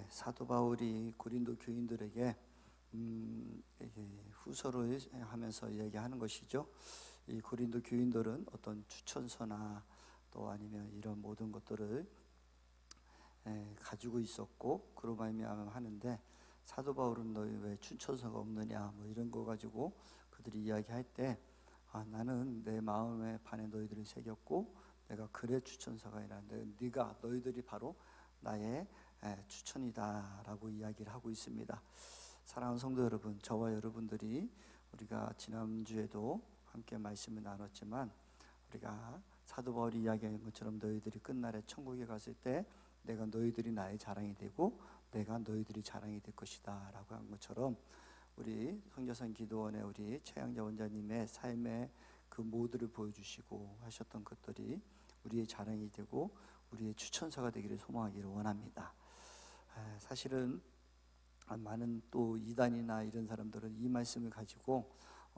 사도 바울이 고린도 교인들에게 후서를 하면서 이야기하는 것이죠. 이 고린도 교인들은 어떤 추천서나 또 아니면 이런 모든 것들을 가지고 있었고 그로 말미암아 하는데, 사도 바울은 너희 왜 추천서가 없느냐 뭐 이런 거 가지고 그들이 이야기할 때, 나는 내 마음의 판에 너희들을 새겼고 내가 글의 추천서가 아니라 너희들이 바로 나의 추천이다라고 이야기를 하고 있습니다. 사랑하는 성도 여러분, 저와 여러분들이 우리가 지난주에도 함께 말씀을 나눴지만, 우리가 사도 바울이 이야기한 것처럼 너희들이 끝날에 천국에 갔을 때 내가 너희들이 나의 자랑이 되고 내가 너희들이 자랑이 될 것이다 라고 한 것처럼, 우리 성교산 기도원의 우리 최양자 원장님의 삶의 그 모두를 보여주시고 하셨던 것들이 우리의 자랑이 되고 우리의 추천서가 되기를 소망하기를 원합니다. 사실은 많은 또 이단이나 이런 사람들은 이 말씀을 가지고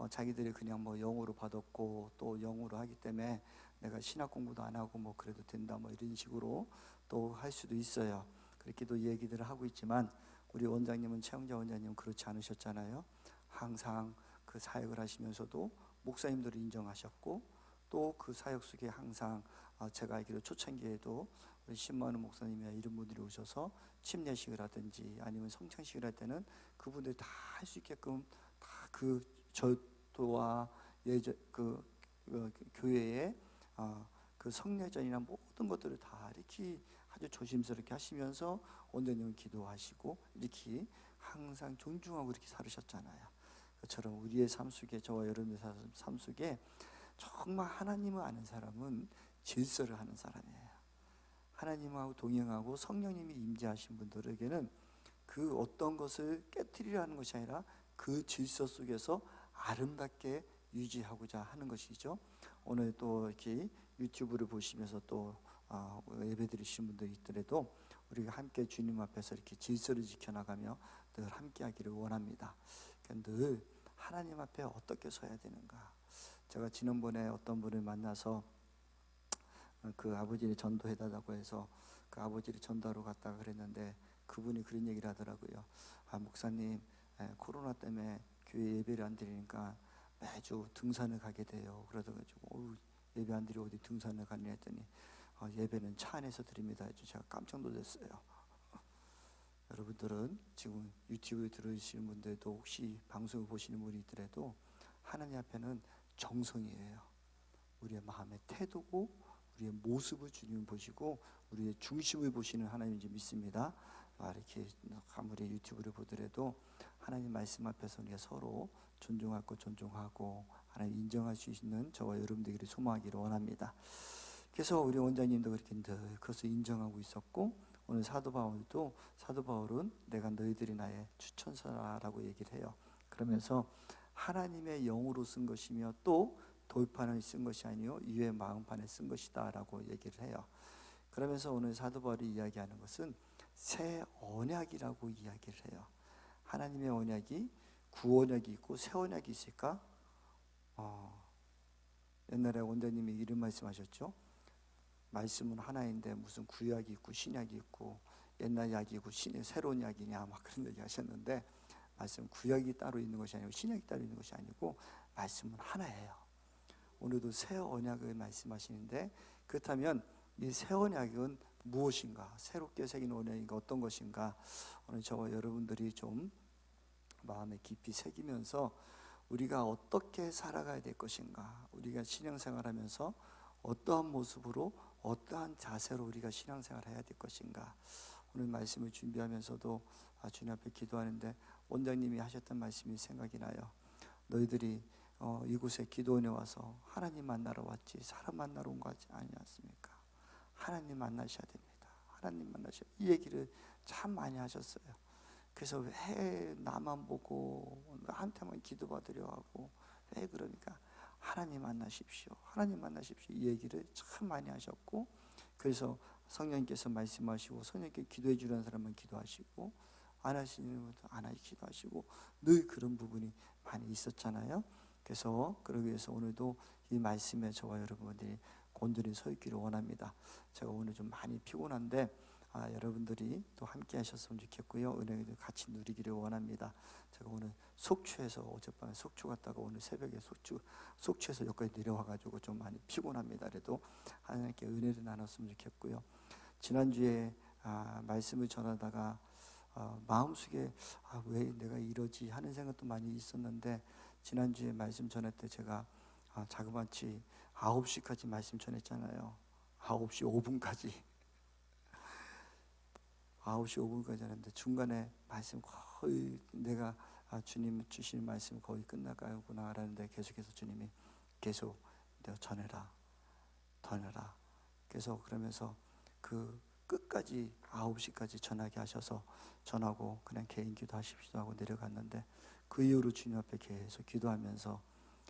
자기들이 그냥 뭐 영어로 받았고 또 영어로 하기 때문에 내가 신학 공부도 안 하고 뭐 그래도 된다 뭐 이런 식으로 또 할 수도 있어요. 그렇게도 얘기들을 하고 있지만, 우리 원장님은, 최영자 원장님은 그렇지 않으셨잖아요. 항상 그 사역을 하시면서도 목사님들을 인정하셨고, 또 그 사역 속에 항상 제가 알기로 초창기에도 우리 신만우 목사님이나 이런 분들이 오셔서 침례식을 하든지 아니면 성찬식을 할 때는 그분들이 다 할 수 있게끔 다 그 절도와 교회의 그 성례전이나 모든 것들을 다 이렇게 아주 조심스럽게 하시면서 원장님은 기도하시고 이렇게 항상 존중하고 이렇게 살으셨잖아요. 그처럼 우리의 삶 속에, 저와 여러분의 삶 속에 정말 하나님을 아는 사람은 질서를 하는 사람이에요. 하나님하고 동행하고 성령님이 임재하신 분들에게는 그 어떤 것을 깨트리려는 것이 아니라 그 질서 속에서 아름답게 유지하고자 하는 것이죠. 오늘 또 이렇게 유튜브를 보시면서 또 예배 드리시는 분들이 있더라도 우리가 함께 주님 앞에서 이렇게 질서를 지켜나가며 늘 함께 하기를 원합니다. 늘 하나님 앞에 어떻게 서야 되는가. 제가 지난번에 어떤 분을 만나서 그 아버지를 전도해달라고 해서 그 아버지를 전도하러 갔다가 그랬는데, 그분이 그런 얘기를 하더라고요. 목사님, 코로나 때문에 교회 예배를 안 드리니까 매주 등산을 가게 돼요. 그러더라고요. 예배 안 드리고 어디 등산을 가냐 했더니 예배는 차 안에서 드립니다. 제가 깜짝 놀랐어요. 여러분들은 지금 유튜브 들으시는 분들도 혹시 방송을 보시는 분이 있더라도 하나님 앞에는 정성이에요. 우리의 마음의 태도고 우리의 모습을 주님 보시고 우리의 중심을 보시는 하나님인지 믿습니다. 이렇게 아무리 유튜브를 보더라도 하나님 말씀 앞에서 우리가 서로 존중할 것 존중하고 하나님 인정할 수 있는 저와 여러분들이 소망하기를 원합니다. 그래서 우리 원장님도 그렇게 늘 그것을 인정하고 있었고, 오늘 사도 바울은 내가 너희들이 나의 추천서라고 얘기를 해요. 그러면서 하나님의 영으로 쓴 것이며 또 돌판을 쓴 것이 아니요 유의 마음판에 쓴 것이다 라고 얘기를 해요. 그러면서 오늘 사도 바울이 이야기하는 것은 새 언약이라고 이야기를 해요. 하나님의 언약이 구언약이 있고 새 언약이 있을까? 옛날에 원장님이 이런 말씀하셨죠. 말씀은 하나인데 무슨 구약이 있고 신약이 있고 옛날 약이고 새로운 약이냐 막 그런 얘기 하셨는데, 말씀 구약이 따로 있는 것이 아니고 신약이 따로 있는 것이 아니고 말씀은 하나예요. 오늘도 새 언약을 말씀하시는데, 그렇다면 이 새 언약은 무엇인가? 새롭게 새긴 언약인가? 어떤 것인가? 오늘 저와 여러분들이 좀 마음에 깊이 새기면서 우리가 어떻게 살아가야 될 것인가, 우리가 신앙생활하면서 어떠한 모습으로 어떠한 자세로 우리가 신앙생활을 해야 될 것인가. 오늘 말씀을 준비하면서도 주님 앞에 기도하는데 원장님이 하셨던 말씀이 생각이 나요. 너희들이 이곳에 기도원에 와서 하나님 만나러 왔지 사람 만나러 온 거 아니었습니까? 하나님 만나셔야 됩니다. 하나님 만나셔야, 이 얘기를 참 많이 하셨어요. 그래서 왜 나만 보고 나한테만 기도받으려 하고 왜 그러니까 하나님 만나십시오. 하나님 만나십시오. 이 얘기를 참 많이 하셨고, 그래서 성령님께서 말씀하시고 성령님께 기도해 주는 사람만 기도하시고 안 하시는 분도 안 하시 기도하시고 늘 그런 부분이 많이 있었잖아요. 그래서 그러기 위해서 오늘도 이 말씀에 저와 여러분들이 곤드레 서 있기를 원합니다. 제가 오늘 좀 많이 피곤한데 여러분들이 또 함께 하셨으면 좋겠고요. 은혜도 같이 누리기를 원합니다. 제가 오늘 속초에서 어젯밤에 속초 갔다가 오늘 새벽에 속초에서 여기까지 내려와가지고 좀 많이 피곤합니다. 그래도 하나님께 은혜를 나눴으면 좋겠고요. 지난주에 말씀을 전하다가 마음속에 왜 내가 이러지 하는 생각도 많이 있었는데, 지난주에 말씀 전할 때 제가 자그마치 9시까지 말씀 전했잖아요. 9시 5분까지 9시 5분까지 하는데 중간에 말씀 거의 내가 주님 주시는 말씀 거의 끝나가구나 하는데 계속해서 주님이 계속 내가 전해라 계속 그러면서 그 끝까지 9시까지 전하게 하셔서 전하고 그냥 개인 기도하십시오 하고 내려갔는데, 그 이후로 주님 앞에 계속 기도하면서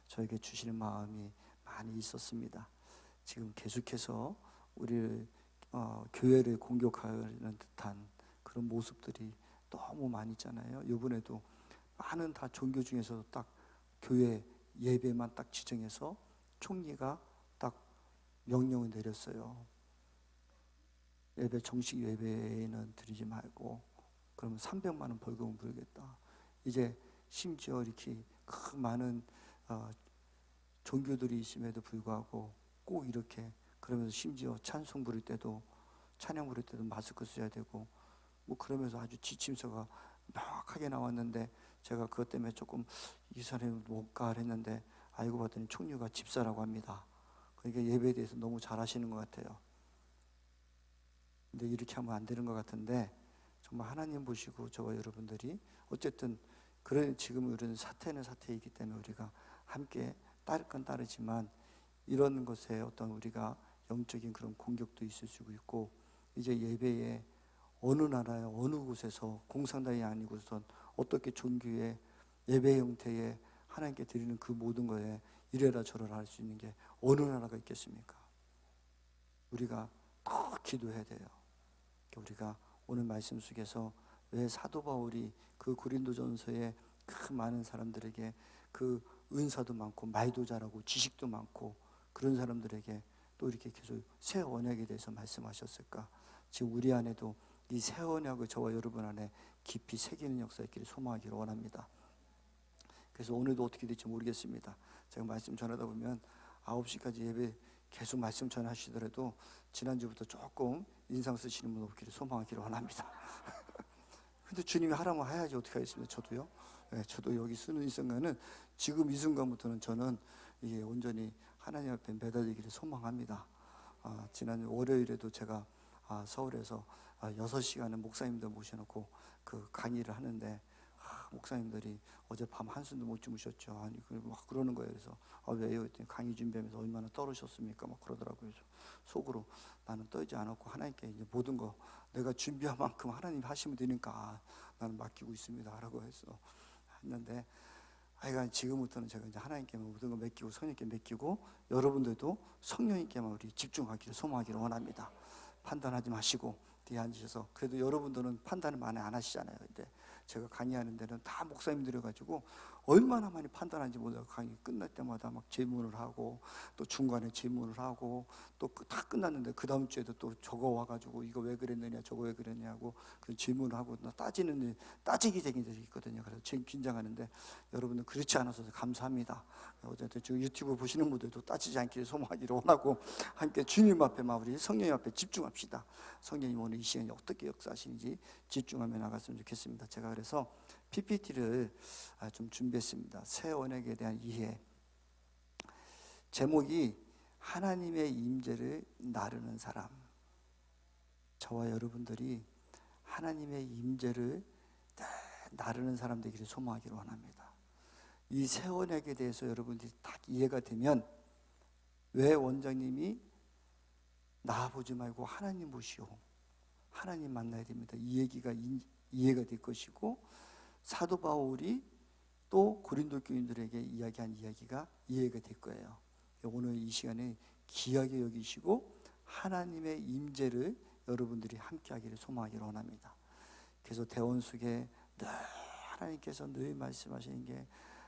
저에게 주시는 마음이 많이 있었습니다. 지금 계속해서 우리를 교회를 공격하는 듯한 그런 모습들이 너무 많이 있잖아요. 이번에도 많은 다 종교 중에서도 딱 교회 예배만 딱 지정해서 총리가 딱 명령을 내렸어요. 정식 예배는 드리지 말고 그러면 300만 원 벌금을 물겠다. 이제 심지어 이렇게 그 많은 종교들이 있음에도 불구하고 꼭 이렇게 그러면서 심지어 찬양 부를 때도 마스크 써야 되고 뭐 그러면서 아주 지침서가 명확하게 나왔는데, 제가 그것 때문에 조금 이 사람이 뭘까 했는데 알고 봤더니 총리가 집사라고 합니다. 그러니까 예배에 대해서 너무 잘하시는 것 같아요. 근데 이렇게 하면 안 되는 것 같은데, 정말 하나님 보시고 저와 여러분들이 어쨌든 그런 지금 이런 사태는 사태이기 때문에 우리가 함께 따를 건 따르지만, 이런 것에 어떤 우리가 영적인 그런 공격도 있을 수 있고, 이제 예배에 어느 나라에 어느 곳에서 공산당이 아니고선 어떻게 종교의 예배 형태에 하나님께 드리는 그 모든 거에 이래라 저래라 할 수 있는 게 어느 나라가 있겠습니까? 우리가 꼭 기도해야 돼요. 우리가 오늘 말씀 속에서 왜 사도 바울이 그 고린도전서에 그 많은 사람들에게 그 은사도 많고 말도 잘하고 지식도 많고 그런 사람들에게 또 이렇게 계속 새 언약에 대해서 말씀하셨을까? 지금 우리 안에도 이 새 언약을 저와 여러분 안에 깊이 새기는 역사 있기를 소망하기를 원합니다. 그래서 오늘도 어떻게 될지 모르겠습니다. 제가 말씀 전하다 보면 9시까지 예배 계속 말씀 전하시더라도 지난주부터 조금 인상 쓰시는 분 없기를 소망하기를 원합니다. 근데 주님이 하라면 해야지 어떻게 하겠습니까? 저도요. 네, 저도 여기 쓰는 이 순간은 지금 이 순간부터는 저는 이게 온전히 하나님 앞에 매달리기를 소망합니다. 지난 월요일에도 제가 서울에서 6시간을 목사님들 모셔놓고 그 강의를 하는데, 목사님들이 어젯밤 한숨도 못 주무셨죠. 아니 막 그러는 거예요. 그래서 왜요? 했더니 강의 준비하면서 얼마나 떨으셨습니까? 막 그러더라고요. 속으로 나는 떨지 않았고 하나님께 이제 모든 거 내가 준비한 만큼 하나님 하시면 되니까 나는 맡기고 있습니다 라고 했는데, 하여간 지금부터는 제가 이제 하나님께만 모든 거 맡기고 성령께 맡기고, 여러분들도 성령님께만 우리 집중하기를 소망하기를 원합니다. 판단하지 마시고 뒤에 앉으셔서, 그래도 여러분들은 판단을 많이 안 하시잖아요. 근데 제가 강의하는 데는 다 목사님들이 가지고 얼마나 많이 판단하는지 몰라요. 강의 끝날 때마다 막 질문을 하고 또 중간에 질문을 하고 또 다 끝났는데 그 다음 주에도 또 적어와가지고 이거 왜 그랬느냐 저거 왜 그랬냐고 그 질문을 하고 따지기쟁이들이 있거든요. 그래서 제일 긴장하는데 여러분은 그렇지 않아서 감사합니다. 어쨌든 지금 유튜브 보시는 분들도 따지지 않기를 소망하기를 원하고, 함께 주님 앞에 우리 성령 앞에 집중합시다. 성령님 오늘 이 시간에 어떻게 역사하시는지 집중하며 나갔으면 좋겠습니다. 제가 그래서 PPT를 좀 준비했습니다. 새 언약에 대한 이해. 제목이 하나님의 임재를 나르는 사람. 저와 여러분들이 하나님의 임재를 나르는 사람 되기를 소망하기를 원합니다. 이 새 언약에 대해서 여러분들이 딱 이해가 되면, 왜 원장님이 나 보지 말고 하나님 보시오, 하나님 만나야 됩니다, 이 얘기가 이해가 될 것이고, 사도 바울이 또 고린도 교인들에게 이야기한 이야기가 이해가 될 거예요. 오늘 이 시간에 귀하게 여기시고 하나님의 임재를 여러분들이 함께하기를 소망하기를 원합니다. 그래서 대원 속에 늘 하나님께서 늘 말씀하시는 게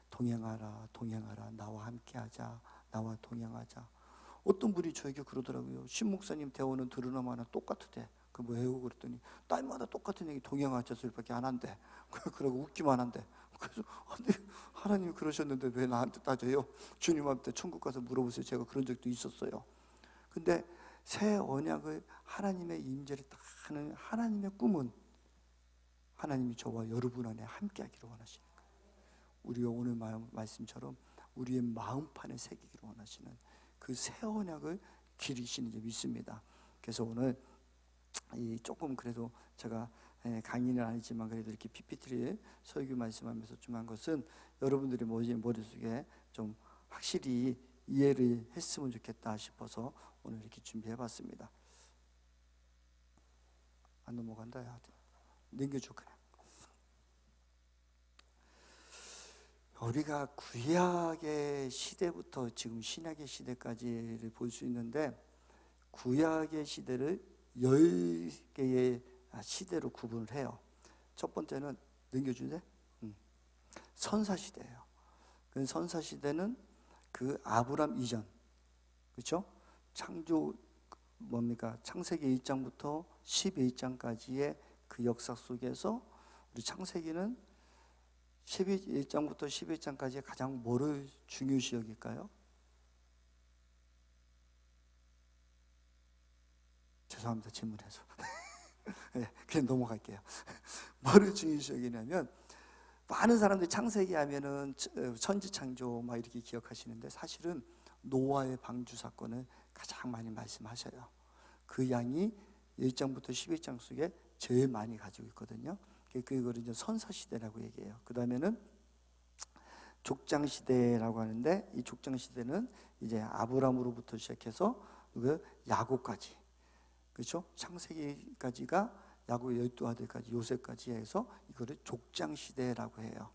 동행하라 동행하라, 나와 함께하자, 나와 동행하자. 어떤 분이 저에게 그러더라고요. 신 목사님 대원은 들으나마나 똑같으대. 그 뭐예요? 그랬더니 딸마다 똑같은 얘기 동양화자 소리밖에 안 한대. 그러고 웃기만 한대. 그래서 하나님이 그러셨는데 왜 나한테 따져요? 주님한테 천국 가서 물어보세요. 제가 그런 적도 있었어요. 근데 새 언약의 하나님의 임재를 딱 하는 하나님의 꿈은 하나님이 저와 여러분 안에 함께 하기를 원하시는 거예요. 우리가 오늘 말씀처럼 우리의 마음판에 새기기를 원하시는 그 새 언약을 기리시는지 믿습니다. 그래서 오늘 이 조금 그래도 제가 강의는 아니지만 그래도 이렇게 PPT를 설교 말씀하면서 좀 한 것은 여러분들이 머릿속에 좀 확실히 이해를 했으면 좋겠다 싶어서 오늘 이렇게 준비해봤습니다. 안 넘어간다. 야, 넘겨줘 그냥. 우리가 구약의 시대부터 지금 신약의 시대까지를 볼 수 있는데 구약의 시대를 10개의 시대로 구분을 해요. 첫 번째는 넘겨주네. 선사시대예요. 그 선사시대는 그 아브람 이전, 그렇죠? 창조 뭡니까? 창세기 1장부터 12장까지의 그 역사 속에서 우리 창세기는 11장부터 12장까지 가장 뭐를 중요시 여길까요? 죄송합니다. 질문해서. 네, 그냥 넘어갈게요. 뭐를 중요시 여기냐면 많은 사람들이 창세기 하면은 천지창조 막 이렇게 기억하시는데 사실은 노아의 방주 사건을 가장 많이 말씀하셔요. 그 양이 1장부터 11장 속에 제일 많이 가지고 있거든요. 그걸 이제 선사시대라고 얘기해요. 그 다음에는 족장시대라고 하는데 이 족장시대는 이제 아브람으로부터 시작해서 그 야곱까지, 그렇죠? 창세기까지가 야곱의 12아들까지 요셉까지 해서 이거를 족장시대라고 해요.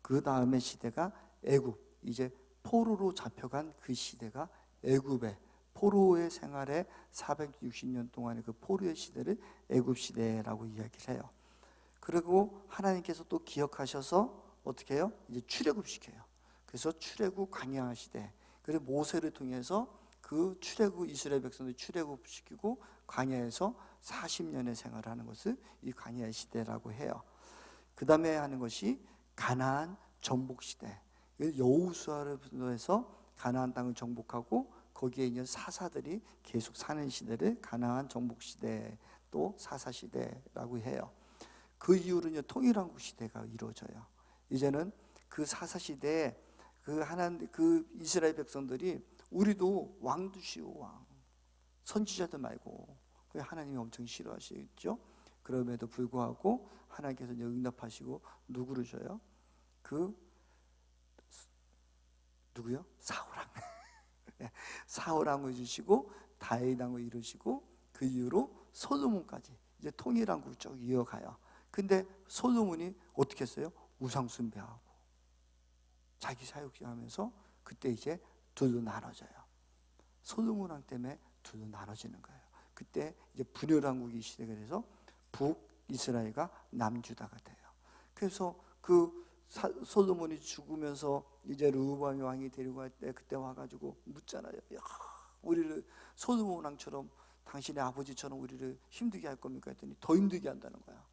그 다음에 시대가 애굽, 이제 포로로 잡혀간 그 시대가 애굽의 포로의 생활에 460년 동안의 그 포로의 시대를 애굽 시대라고 이야기를 해요. 그리고 하나님께서 또 기억하셔서 어떻게 해요? 이제 출애굽시켜요. 그래서 출애굽 광야 시대. 그래서 모세를 통해서 그 출애굽 이스라엘 백성들 출애굽시키고 광야에서 40년의 생활을 하는 것을 이 광야의 시대라고 해요. 그 다음에 하는 것이 가나안 정복 시대. 여호수아를 통해서 가나안 땅을 정복하고 거기에 있는 사사들이 계속 사는 시대를 가나안 정복 시대, 또 사사 시대라고 해요. 그 이후로는 통일왕국 시대가 이루어져요. 이제는 그 사사 시대에 그 이스라엘 백성들이 우리도 왕 두시오, 왕. 선지자들 말고. 하나님이 엄청 싫어하시죠. 그럼에도 불구하고 하나님께서 응답하시고 누구를 줘요? 누구요? 사울왕. 사울왕을 주시고 다윗왕을 이루시고 그 이후로 솔로몬까지 이제 통일왕국을 쭉 이어가요. 근데 솔로몬이 어떻게 했어요? 우상 숭배하고 자기 사역하면서 그때 이제 둘로 나눠져요. 솔로몬 왕 때문에 둘로 나눠지는 거예요. 그때 이제 분열왕국이 시대가 돼서 북이스라엘과 남주다가 돼요. 그래서 그 솔로몬이 죽으면서 이제 르호보암 왕이 데리고 갈 때 그때 와가지고 묻잖아요. 야, 우리를 솔로몬 왕처럼 당신의 아버지처럼 우리를 힘들게 할 겁니까? 했더니 더 힘들게 한다는 거야.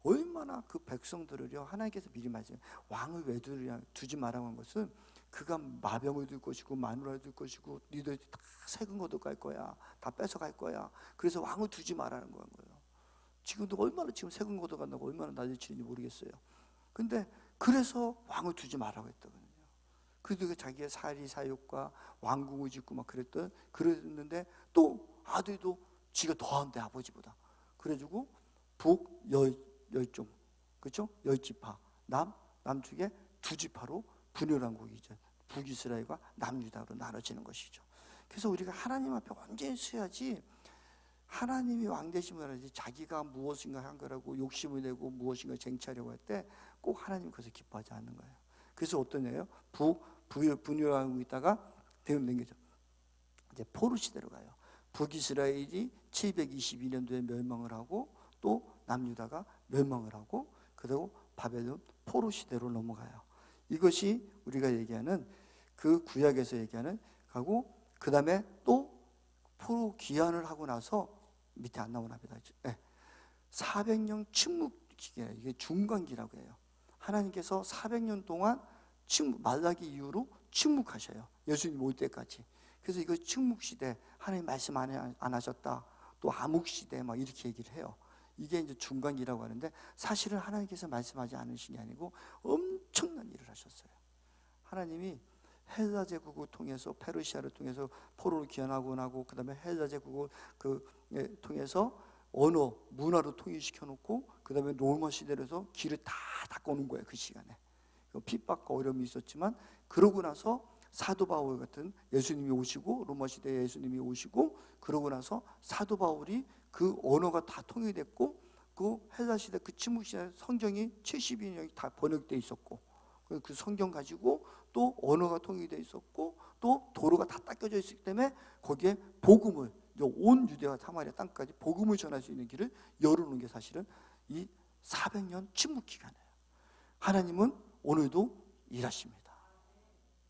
얼마나 그 백성들을요 하나님께서 미리 말씀 왕을 왜 두지 말라고 한 것은 그가 마병을 둘 것이고 마누라를 둘 것이고 니들 다 세금 걷어갈 거야, 다 뺏어갈 거야. 그래서 왕을 두지 말라는 거예요. 지금도 얼마나 지금 세금 걷어간다고 얼마나 난리치는지 모르겠어요. 근데 그래서 왕을 두지 말라고 했거든요. 그래도 자기의 사리 사욕과 왕궁을 짓고 막 그랬는데 또 아들도 지가 더한데 아버지보다. 그래가지고 열종, 그렇죠? 10지파 남쪽에 2지파로 분열왕국이 이제 북이스라엘과 남유다로 나눠지는 것이죠. 그래서 우리가 하나님 앞에 언제 서야지 하나님이 왕 되심을 하지 자기가 무엇인가 한 거라고 욕심을 내고 무엇인가 쟁취하려고 할 때 꼭 하나님 그것을 기뻐하지 않는 거예요. 그래서 어떤 애예요? 분열왕국이 있다가 대응 넘겨져 이제 포로 시대로 가요. 북이스라엘이 722년도에 멸망을 하고 또 남유다가 멸망을 하고 그리고 바벨론 포로 시대로 넘어가요. 이것이 우리가 얘기하는 그 구약에서 얘기하는 하고 그 다음에 또 포로 귀환을 하고 나서 밑에 안 나오나보다. 400년 침묵기에 이게 중간기라고 해요. 하나님께서 400년 동안 말라기 이후로 침묵하셔요. 예수님 올 때까지. 그래서 이거 침묵시대, 하나님 말씀 안 하셨다, 또 암흑시대 막 이렇게 얘기를 해요. 이게 이제 중간기라고 하는데, 사실은 하나님께서 말씀하지 않으신 게 아니고 엄청난 일을 하셨어요. 하나님이 헬라 제국을 통해서, 페르시아를 통해서 포로를 귀환하고 나고, 그 다음에 헬라 제국을 통해서 언어, 문화로 통일시켜 놓고, 그 다음에 로마 시대로서 길을 다 닦아놓은 거예요. 그 시간에 핍박과 어려움이 있었지만, 그러고 나서 사도 바울 같은 예수님이 오시고, 로마 시대에 예수님이 오시고, 그러고 나서 사도 바울이 그 언어가 다 통일됐고, 그 헬라 시대, 그 침묵 시대 성경이 70인형이 다 번역돼 있었고, 그 성경 가지고 또 언어가 통일돼 있었고, 또 도로가 다 닦여져 있기 때문에 거기에 복음을, 온 유대와 사마리아 땅까지 복음을 전할 수 있는 길을 열어놓은 게 사실은 이 400년 침묵 기간이에요. 하나님은 오늘도 일하십니다.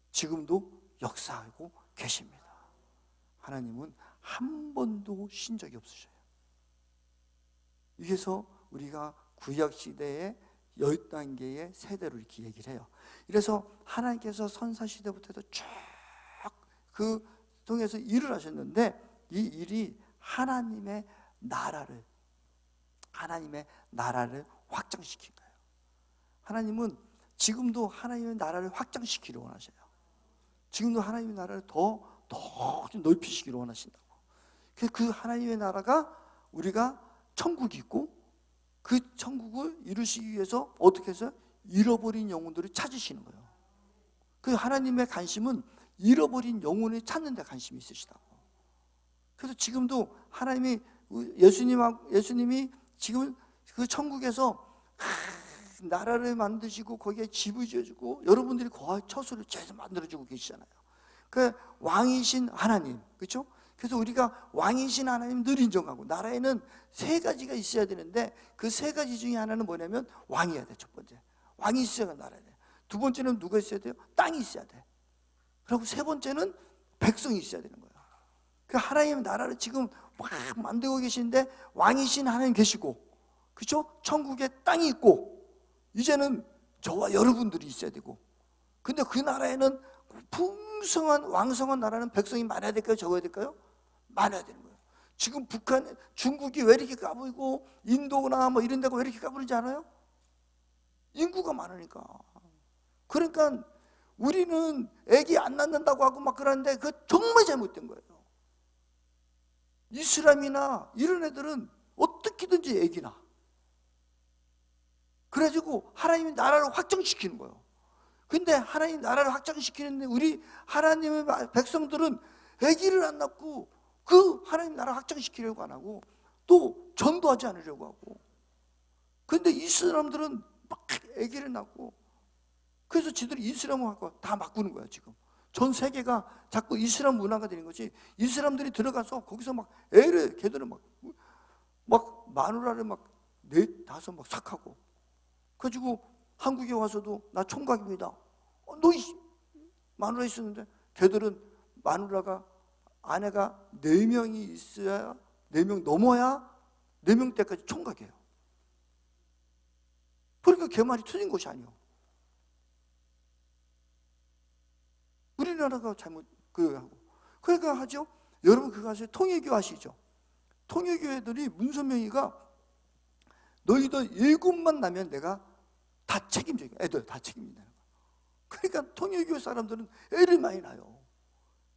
지금도 역사하고 계십니다. 하나님은 한 번도 쉰 적이 없으셔요. 그래서 우리가 구약시대의 10단계의 세대로 이렇게 얘기를 해요. 그래서 하나님께서 선사시대부터 해서 쭉 그 통해서 일을 하셨는데, 이 일이 하나님의 나라를 확장시킨 거예요. 하나님은 지금도 하나님의 나라를 확장시키려 원하셔요. 지금도 하나님의 나라를 더 넓히시기를 원하신다고. 그 하나님의 나라가, 우리가 천국이 있고, 그 천국을 이루시기 위해서 어떻게 해서 잃어버린 영혼들을 찾으시는 거예요. 그 하나님의 관심은 잃어버린 영혼을 찾는 데 관심이 있으시다고. 그래서 지금도 하나님이, 예수님이 지금 그 천국에서 나라를 만드시고 거기에 집을 지어주고 여러분들이 거할 처소를 계속 만들어주고 계시잖아요. 그 왕이신 하나님, 그렇죠? 그래서 우리가 왕이신 하나님 늘 인정하고, 나라에는 3가지가 있어야 되는데 그 3가지 중에 하나는 뭐냐면 왕이어야 돼. 첫 번째, 왕이 있어야 나라에 돼. 두 번째는 누가 있어야 돼요? 땅이 있어야 돼. 그리고 세 번째는 백성이 있어야 되는 거예요. 그 하나님의 나라를 지금 막 만들고 계시는데, 왕이신 하나님 계시고, 그렇죠? 천국에 땅이 있고, 이제는 저와 여러분들이 있어야 되고, 근데 그 나라에는 풍성한 왕성한 나라는 백성이 많아야 될까요? 적어야 될까요? 많아야 되는 거예요. 지금 중국이 왜 이렇게 까불고, 인도나 뭐 이런 데가 왜 이렇게 까불지 않아요? 인구가 많으니까. 그러니까 우리는 애기 안 낳는다고 하고 막 그러는데, 그거 정말 잘못된 거예요. 이슬람이나 이런 애들은 어떻게든지 애기 낳아. 그래가지고 하나님의 나라를 확장시키는 거예요. 근데 하나님 나라를 확장시키는데, 우리 하나님의 백성들은 아기를 안 낳고 그 하나님 나라 확장시키려고 안 하고, 또 전도하지 않으려고 하고. 근데 이 사람들은 막 아기를 낳고, 그래서 지들이 이슬람하고 다 바꾸는 거야. 지금 전 세계가 자꾸 이슬람 문화가 되는 거지. 이 사람들이 들어가서 거기서 막 걔들은 막 마누라를 막 4, 5 막 삭하고, 그래가지고 한국에 와서도 나 총각입니다. 너 마누라 있었는데, 걔들은 마누라가, 아내가 4명이 있어야, 4명 넘어야 4명 때까지 총각이에요. 그러니까 걔 말이 틀린 것이 아니에요. 우리나라가 잘못 하고. 그러니까 하죠. 여러분 그거 아세요? 통일교 아시죠? 통일교회들이 문선명이가 너희들 7만 나면 내가 다 책임져. 애들 다 책임진다는 거야. 그러니까 통일교 사람들은 애를 많이 낳아요.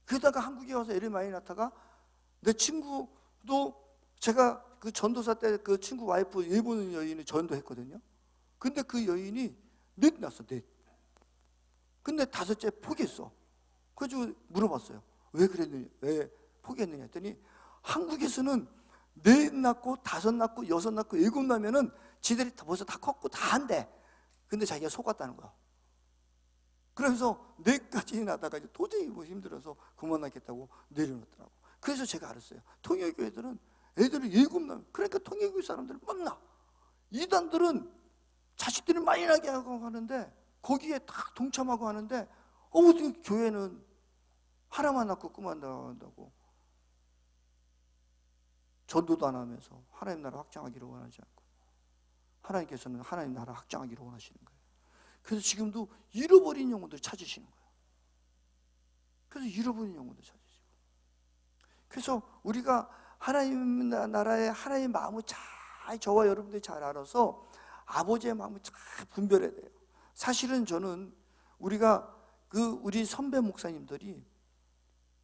그러다가 한국에 와서 애를 많이 낳다가, 내 친구도, 제가 그 전도사 때 그 친구 와이프 일본 여인을 전도했거든요. 근데 그 여인이 넷 낳았어. 넷. 근데 5째 포기했어. 그래가지고 물어봤어요. 왜 그랬느냐, 왜 포기했느냐 했더니, 한국에서는 4 낳고 5 낳고 6 낳고 7 낳으면은 지들이 벌써 다 컸고 다 한대. 근데 자기가 속았다는 거야. 그래서 4까지 낳다가 이제 도저히 힘들어서 그만 낳겠다고 내려놓더라고. 그래서 제가 알았어요. 통일교회들은 애들을 7 낳으면, 그러니까 통일교회 사람들은 막 낳아. 이단들은 자식들을 많이 나게 하고 하는데, 거기에 다 동참하고 하는데, 어떻게 교회는 하나만 낳고 그만둔다고. 전도도 안 하면서 하나님 나라 확장하기를 원하지 않고, 하나님께서는 하나님 나라 확장하기를 원하시는 거예요. 그래서 지금도 잃어버린 영혼들을 찾으시는 거예요. 그래서 잃어버린 영혼들 찾으시고, 그래서 우리가 하나님 나라의 하나님의 마음을 잘, 저와 여러분들이 잘 알아서 아버지의 마음을 잘 분별해야 돼요. 사실은 저는 우리가 우리 선배 목사님들이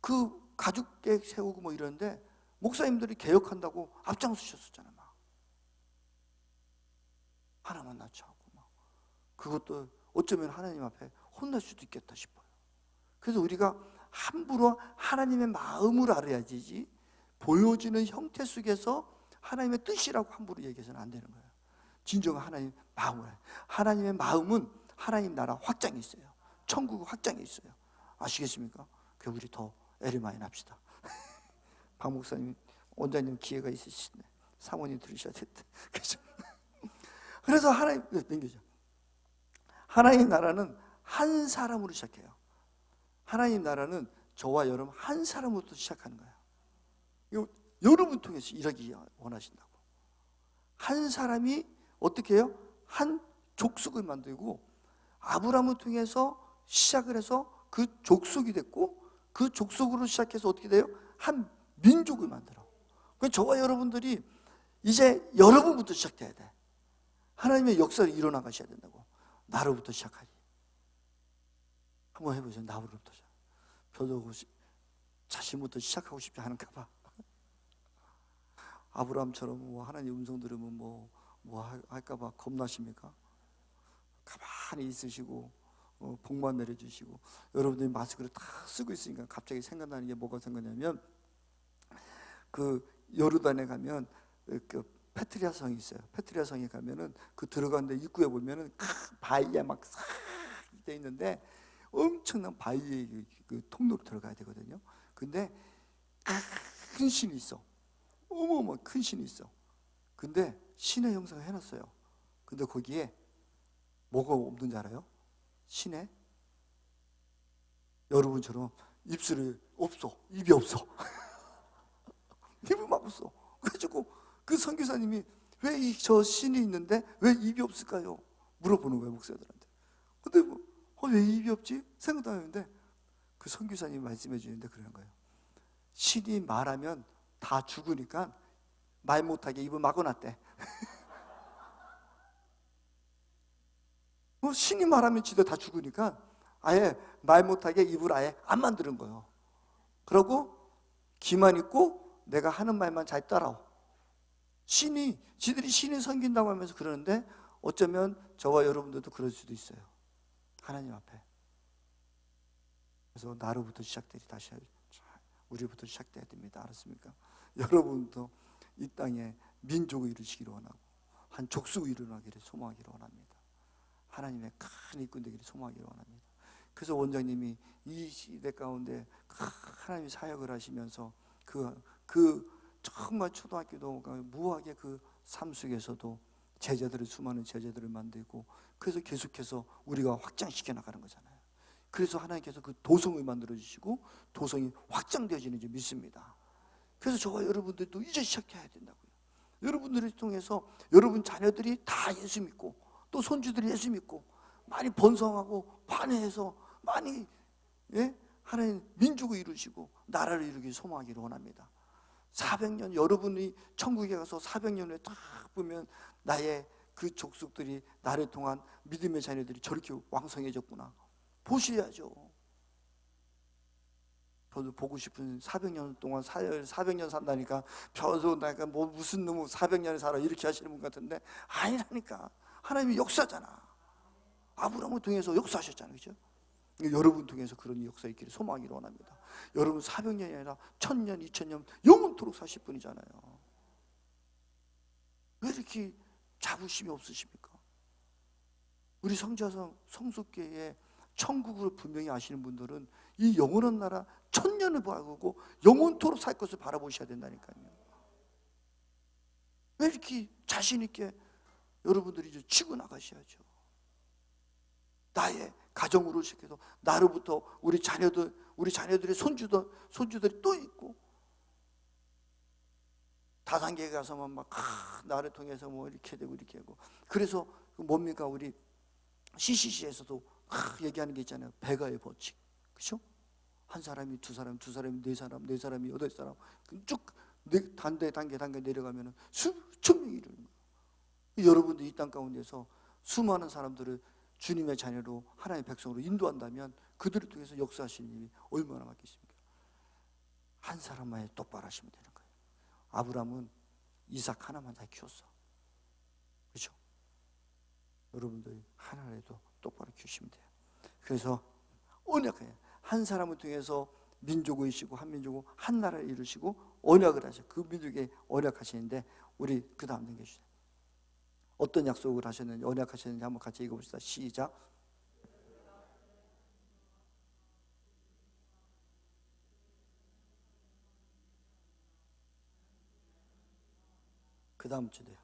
그 가족 계획 세우고 뭐 이런데 목사님들이 개혁한다고 앞장서셨었잖아요. 막 하나만 낳자고 막. 그것도 어쩌면 하나님 앞에 혼날 수도 있겠다 싶어요. 그래서 우리가 함부로 하나님의 마음을 알아야지, 보여지는 형태 속에서 하나님의 뜻이라고 함부로 얘기해서는 안 되는 거예요. 진정한 하나님의 마음을 알아요. 하나님의 마음은 하나님 나라 확장이 있어요. 천국 확장이 있어요. 아시겠습니까? 그 우리 더 애를 많이 납시다. 박 목사님, 원장님 기회가 있으시네. 사모님 들으셔야 됐대. 그래서 하나님 나라는 한 사람으로 시작해요. 하나님 나라는 저와 여러분 한 사람으로부터 시작하는 거예요. 여러분 통해서 일하기 원하신다고. 한 사람이 어떻게 해요? 한 족속을 만들고, 아브라함을 통해서 시작을 해서 그 족속이 됐고, 그 족속으로 시작해서 어떻게 돼요? 한 민족을 만들어. 그러니까 저와 여러분들이 이제 여러분부터 시작돼야 돼. 하나님의 역사를 일어나가셔야 된다고. 나로부터 시작하지. 한번 해보세요. 나로부터. 저도 자신부터 시작하고 싶지 않은가 봐. 아브라함처럼 뭐 하나님 음성 들으면 뭐 할까 봐 겁나십니까? 가만히 있으시고 복만 내려주시고. 여러분들이 마스크를 다 쓰고 있으니까 갑자기 생각나는 게 뭐가 생각나냐면, 그 요르단에 가면 그 페트리아 성이 있어요. 페트리아 성에 가면은 그 들어가는데 입구에 보면은 큰 바위에 막 싹 돼 있는데, 엄청난 바위의 그 통로로 들어가야 되거든요. 근데 큰 신이 있어. 어마어마 큰 신이 있어. 근데 신의 형상을 해놨어요. 근데 거기에 뭐가 없는 줄 알아요? 신에 여러분처럼 입술이 없어. 입이 없어. 입을 막 없어. 그래가지고 그 선교사님이 왜 저 신이 있는데 왜 입이 없을까요? 물어보는 거예요, 목사들한테. 근데 왜 입이 없지? 생각도 안 했는데 그 선교사님이 말씀해 주는데 그러는 거예요. 신이 말하면 다 죽으니까 말 못하게 입을 막아놨대. 신이 말하면 지도 다 죽으니까 아예 말 못하게 입을 아예 안 만드는 거예요. 그러고 귀만 있고 내가 하는 말만 잘 따라오. 지들이 신이 섬긴다고 하면서 그러는데, 어쩌면 저와 여러분들도 그럴 수도 있어요. 하나님 앞에. 그래서 나로부터 시작되리 다시 우리부터 시작돼야 됩니다. 알았습니까? 여러분도 이 땅에 민족을 이루시기를 원하고 한 족속을 일어나기를 소망하기를 원합니다. 하나님의 큰 일꾼 되기를 소망하기를 원합니다. 그래서 원장님이 이 시대 가운데 하나님의 사역을 하시면서 그 정말 초등학교도 무하게 그 삶 속에서도 수많은 제자들을 만들고, 그래서 계속해서 우리가 확장시켜 나가는 거잖아요. 그래서 하나님께서 그 도성을 만들어 주시고 도성이 확장되어지는 줄 믿습니다. 그래서 저와 여러분들도 이제 시작해야 된다고요. 여러분들을 통해서 여러분 자녀들이 다 예수 믿고, 또 손주들이 예수 믿고 많이 번성하고 반해해서 많이 하나님 민족을 이루시고 나라를 이루기 소망하기를 원합니다. 400년, 여러분이 천국에 가서 400년 후에 딱 보면 나의 그 족속들이 나를 통한 믿음의 자녀들이 저렇게 왕성해졌구나 보셔야죠. 저도 보고 싶은 400년 동안 400년 산다니까 저도 내가 뭐 무슨 놈 400년을 살아 이렇게 하시는 분 같은데, 아니라니까. 하나님이 역사잖아. 아브라함을 통해서 역사하셨잖아요. 그죠? 여러분 통해서 그런 역사 있기를 소망하기를 원합니다. 여러분 400년이 아니라 1000년, 2000년 영원토록 사실 분이잖아요. 왜 이렇게 자부심이 없으십니까? 우리 성자성 성숙계에 천국을 분명히 아시는 분들은 이 영원한 나라 1000년을 바라보고 영원토록 살 것을 바라보셔야 된다니까요. 왜 이렇게 자신 있게 여러분들이 이제 치고 나가셔야죠. 나의 가정으로 시작해서 나로부터 우리 자녀들의 손주들이 또 있고, 다단계에 가서만 막 나를 통해서 뭐 이렇게 되고 이렇게 하고. 그래서 뭡니까? 우리 CCC에서도 얘기하는 게 있잖아요. 배가의 법칙. 그렇죠? 한 사람이 두 사람, 두 사람이 네 사람, 네 사람이 여덟 사람 쭉 단계 내려가면 수천 명이 이르는 거예요. 여러분들 이 땅 가운데서 수많은 사람들을 주님의 자녀로 하나님의 백성으로 인도한다면 그들을 통해서 역사하시는 일이 얼마나 많겠습니까? 한 사람만 똑바로 하시면 되는 거예요. 아브라함은 이삭 하나만 다 키웠어. 그렇죠? 여러분들이 하나라도 똑바로 키우시면 돼요. 그래서 언약해요. 한 사람을 통해서 민족을 이시고 한민족을 한 나라를 이루시고 언약을 하셔. 그 민족에 언약하시는데 우리 그 다음 넘겨주세요. 어떤 약속을 하셨는지 언약하셨는지 한번 같이 읽어봅시다. 시작. 그 다음 주돼요.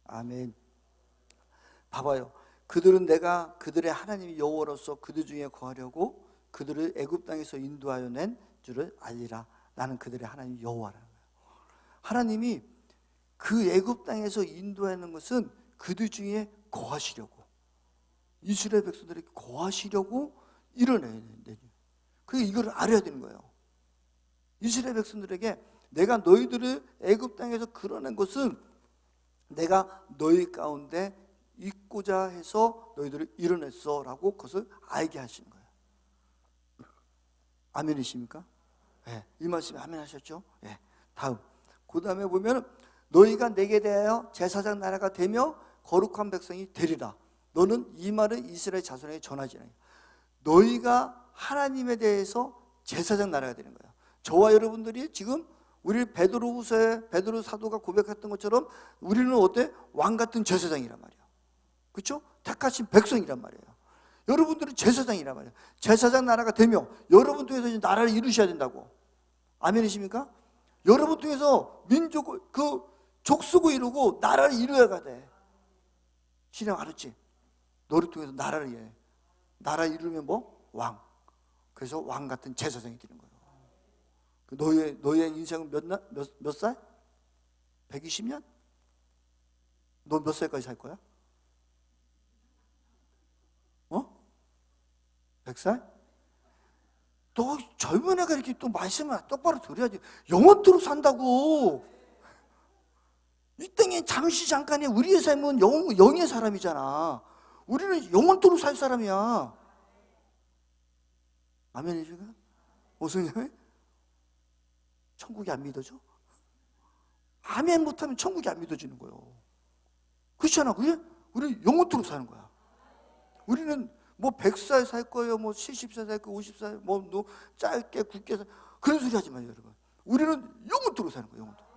아멘. 봐봐요. 그들은 내가 그들의 하나님이 여호와로서 그들 중에 거하려고 그들을 애굽 땅에서 인도하여 낸 줄을 알리라. 나는 그들의 하나님 여호와라는 거예요. 하나님이 그 애굽 땅에서 인도하는 것은 그들 중에 거하시려고, 이스라엘 백성들에게 거하시려고 이뤄내야 되는데, 그게 이걸 알아야 되는 거예요. 이스라엘 백성들에게 내가 너희들을 애굽 땅에서 끌어낸 것은 내가 너희 가운데 있고자 해서 너희들을 이뤄냈어 라고 그것을 알게 하시는 거예요. 아멘이십니까? 네, 이 말씀에 아멘 하셨죠? 네, 다음 그 다음에 보면 너희가 내게 대하여 제사장 나라가 되며 거룩한 백성이 되리라. 너는 이 말을 이스라엘 자손에게 전하지라. 너희가 하나님에 대해서 제사장 나라가 되는 거예요. 저와 여러분들이 지금 우리 베드로후서에 베드로 사도가 고백했던 것처럼 우리는 어때? 왕 같은 제사장이란 말이에요. 그렇죠? 택하신 백성이란 말이에요. 여러분들은 제사장이란 말이에요. 제사장 나라가 되며 여러분 통해서 이제 나라를 이루셔야 된다고. 아멘이십니까? 여러분 통해서 민족 그 족속을 이루고 나라를 이루어야 돼. 신앙 알았지? 너를 통해서 나라를 이루어. 나라 이루면 뭐? 왕. 그래서 왕 같은 제사장이 되는 거예요. 너의 인생은 몇 살? 120년? 너 몇 살까지 살 거야? 100살? 또 젊은 애가 이렇게 또 말씀을 똑바로 들어야지. 영원토록 산다고. 이 땅에 잠시 잠깐의 우리의 삶은 영의 사람이잖아. 우리는 영원토록 살 사람이야. 아멘이시가? 무슨 일? 천국이 안 믿어져? 아멘 못하면 천국이 안 믿어지는 거예요. 그렇잖아. 그게? 우리 영원토록 사는 거야. 우리는 뭐 100살 살 거예요, 뭐 70살 살 거예요, 50살, 뭐 짧게 굵게 살, 그런 소리 하지 마요, 여러분. 우리는 영원토록 사는 거예요, 영원토록.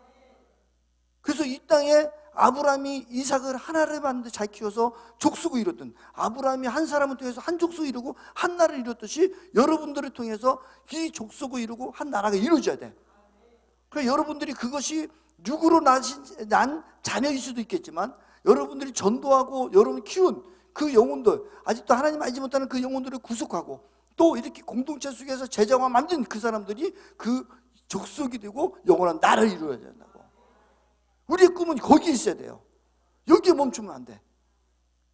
그래서 이 땅에 아브라함이 이삭을 하나를 봤는데 잘 키워서 족속을 이뤘던, 아브라함이 한 사람을 통해서 한 족속을 이루고 한 나라를 이뤘듯이 여러분들을 통해서 이 족속을 이루고 한 나라가 이루어져야 돼. 그래서 여러분들이 그것이 육으로 난 자녀일 수도 있겠지만 여러분들이 전도하고 여러분 키운 그 영혼들, 아직도 하나님 알지 못하는 그 영혼들을 구속하고 또 이렇게 공동체 속에서 제자화 만든 그 사람들이 그 족속이 되고 영원한 나라를 이루어야 된다고. 우리의 꿈은 거기에 있어야 돼요. 여기에 멈추면 안 돼.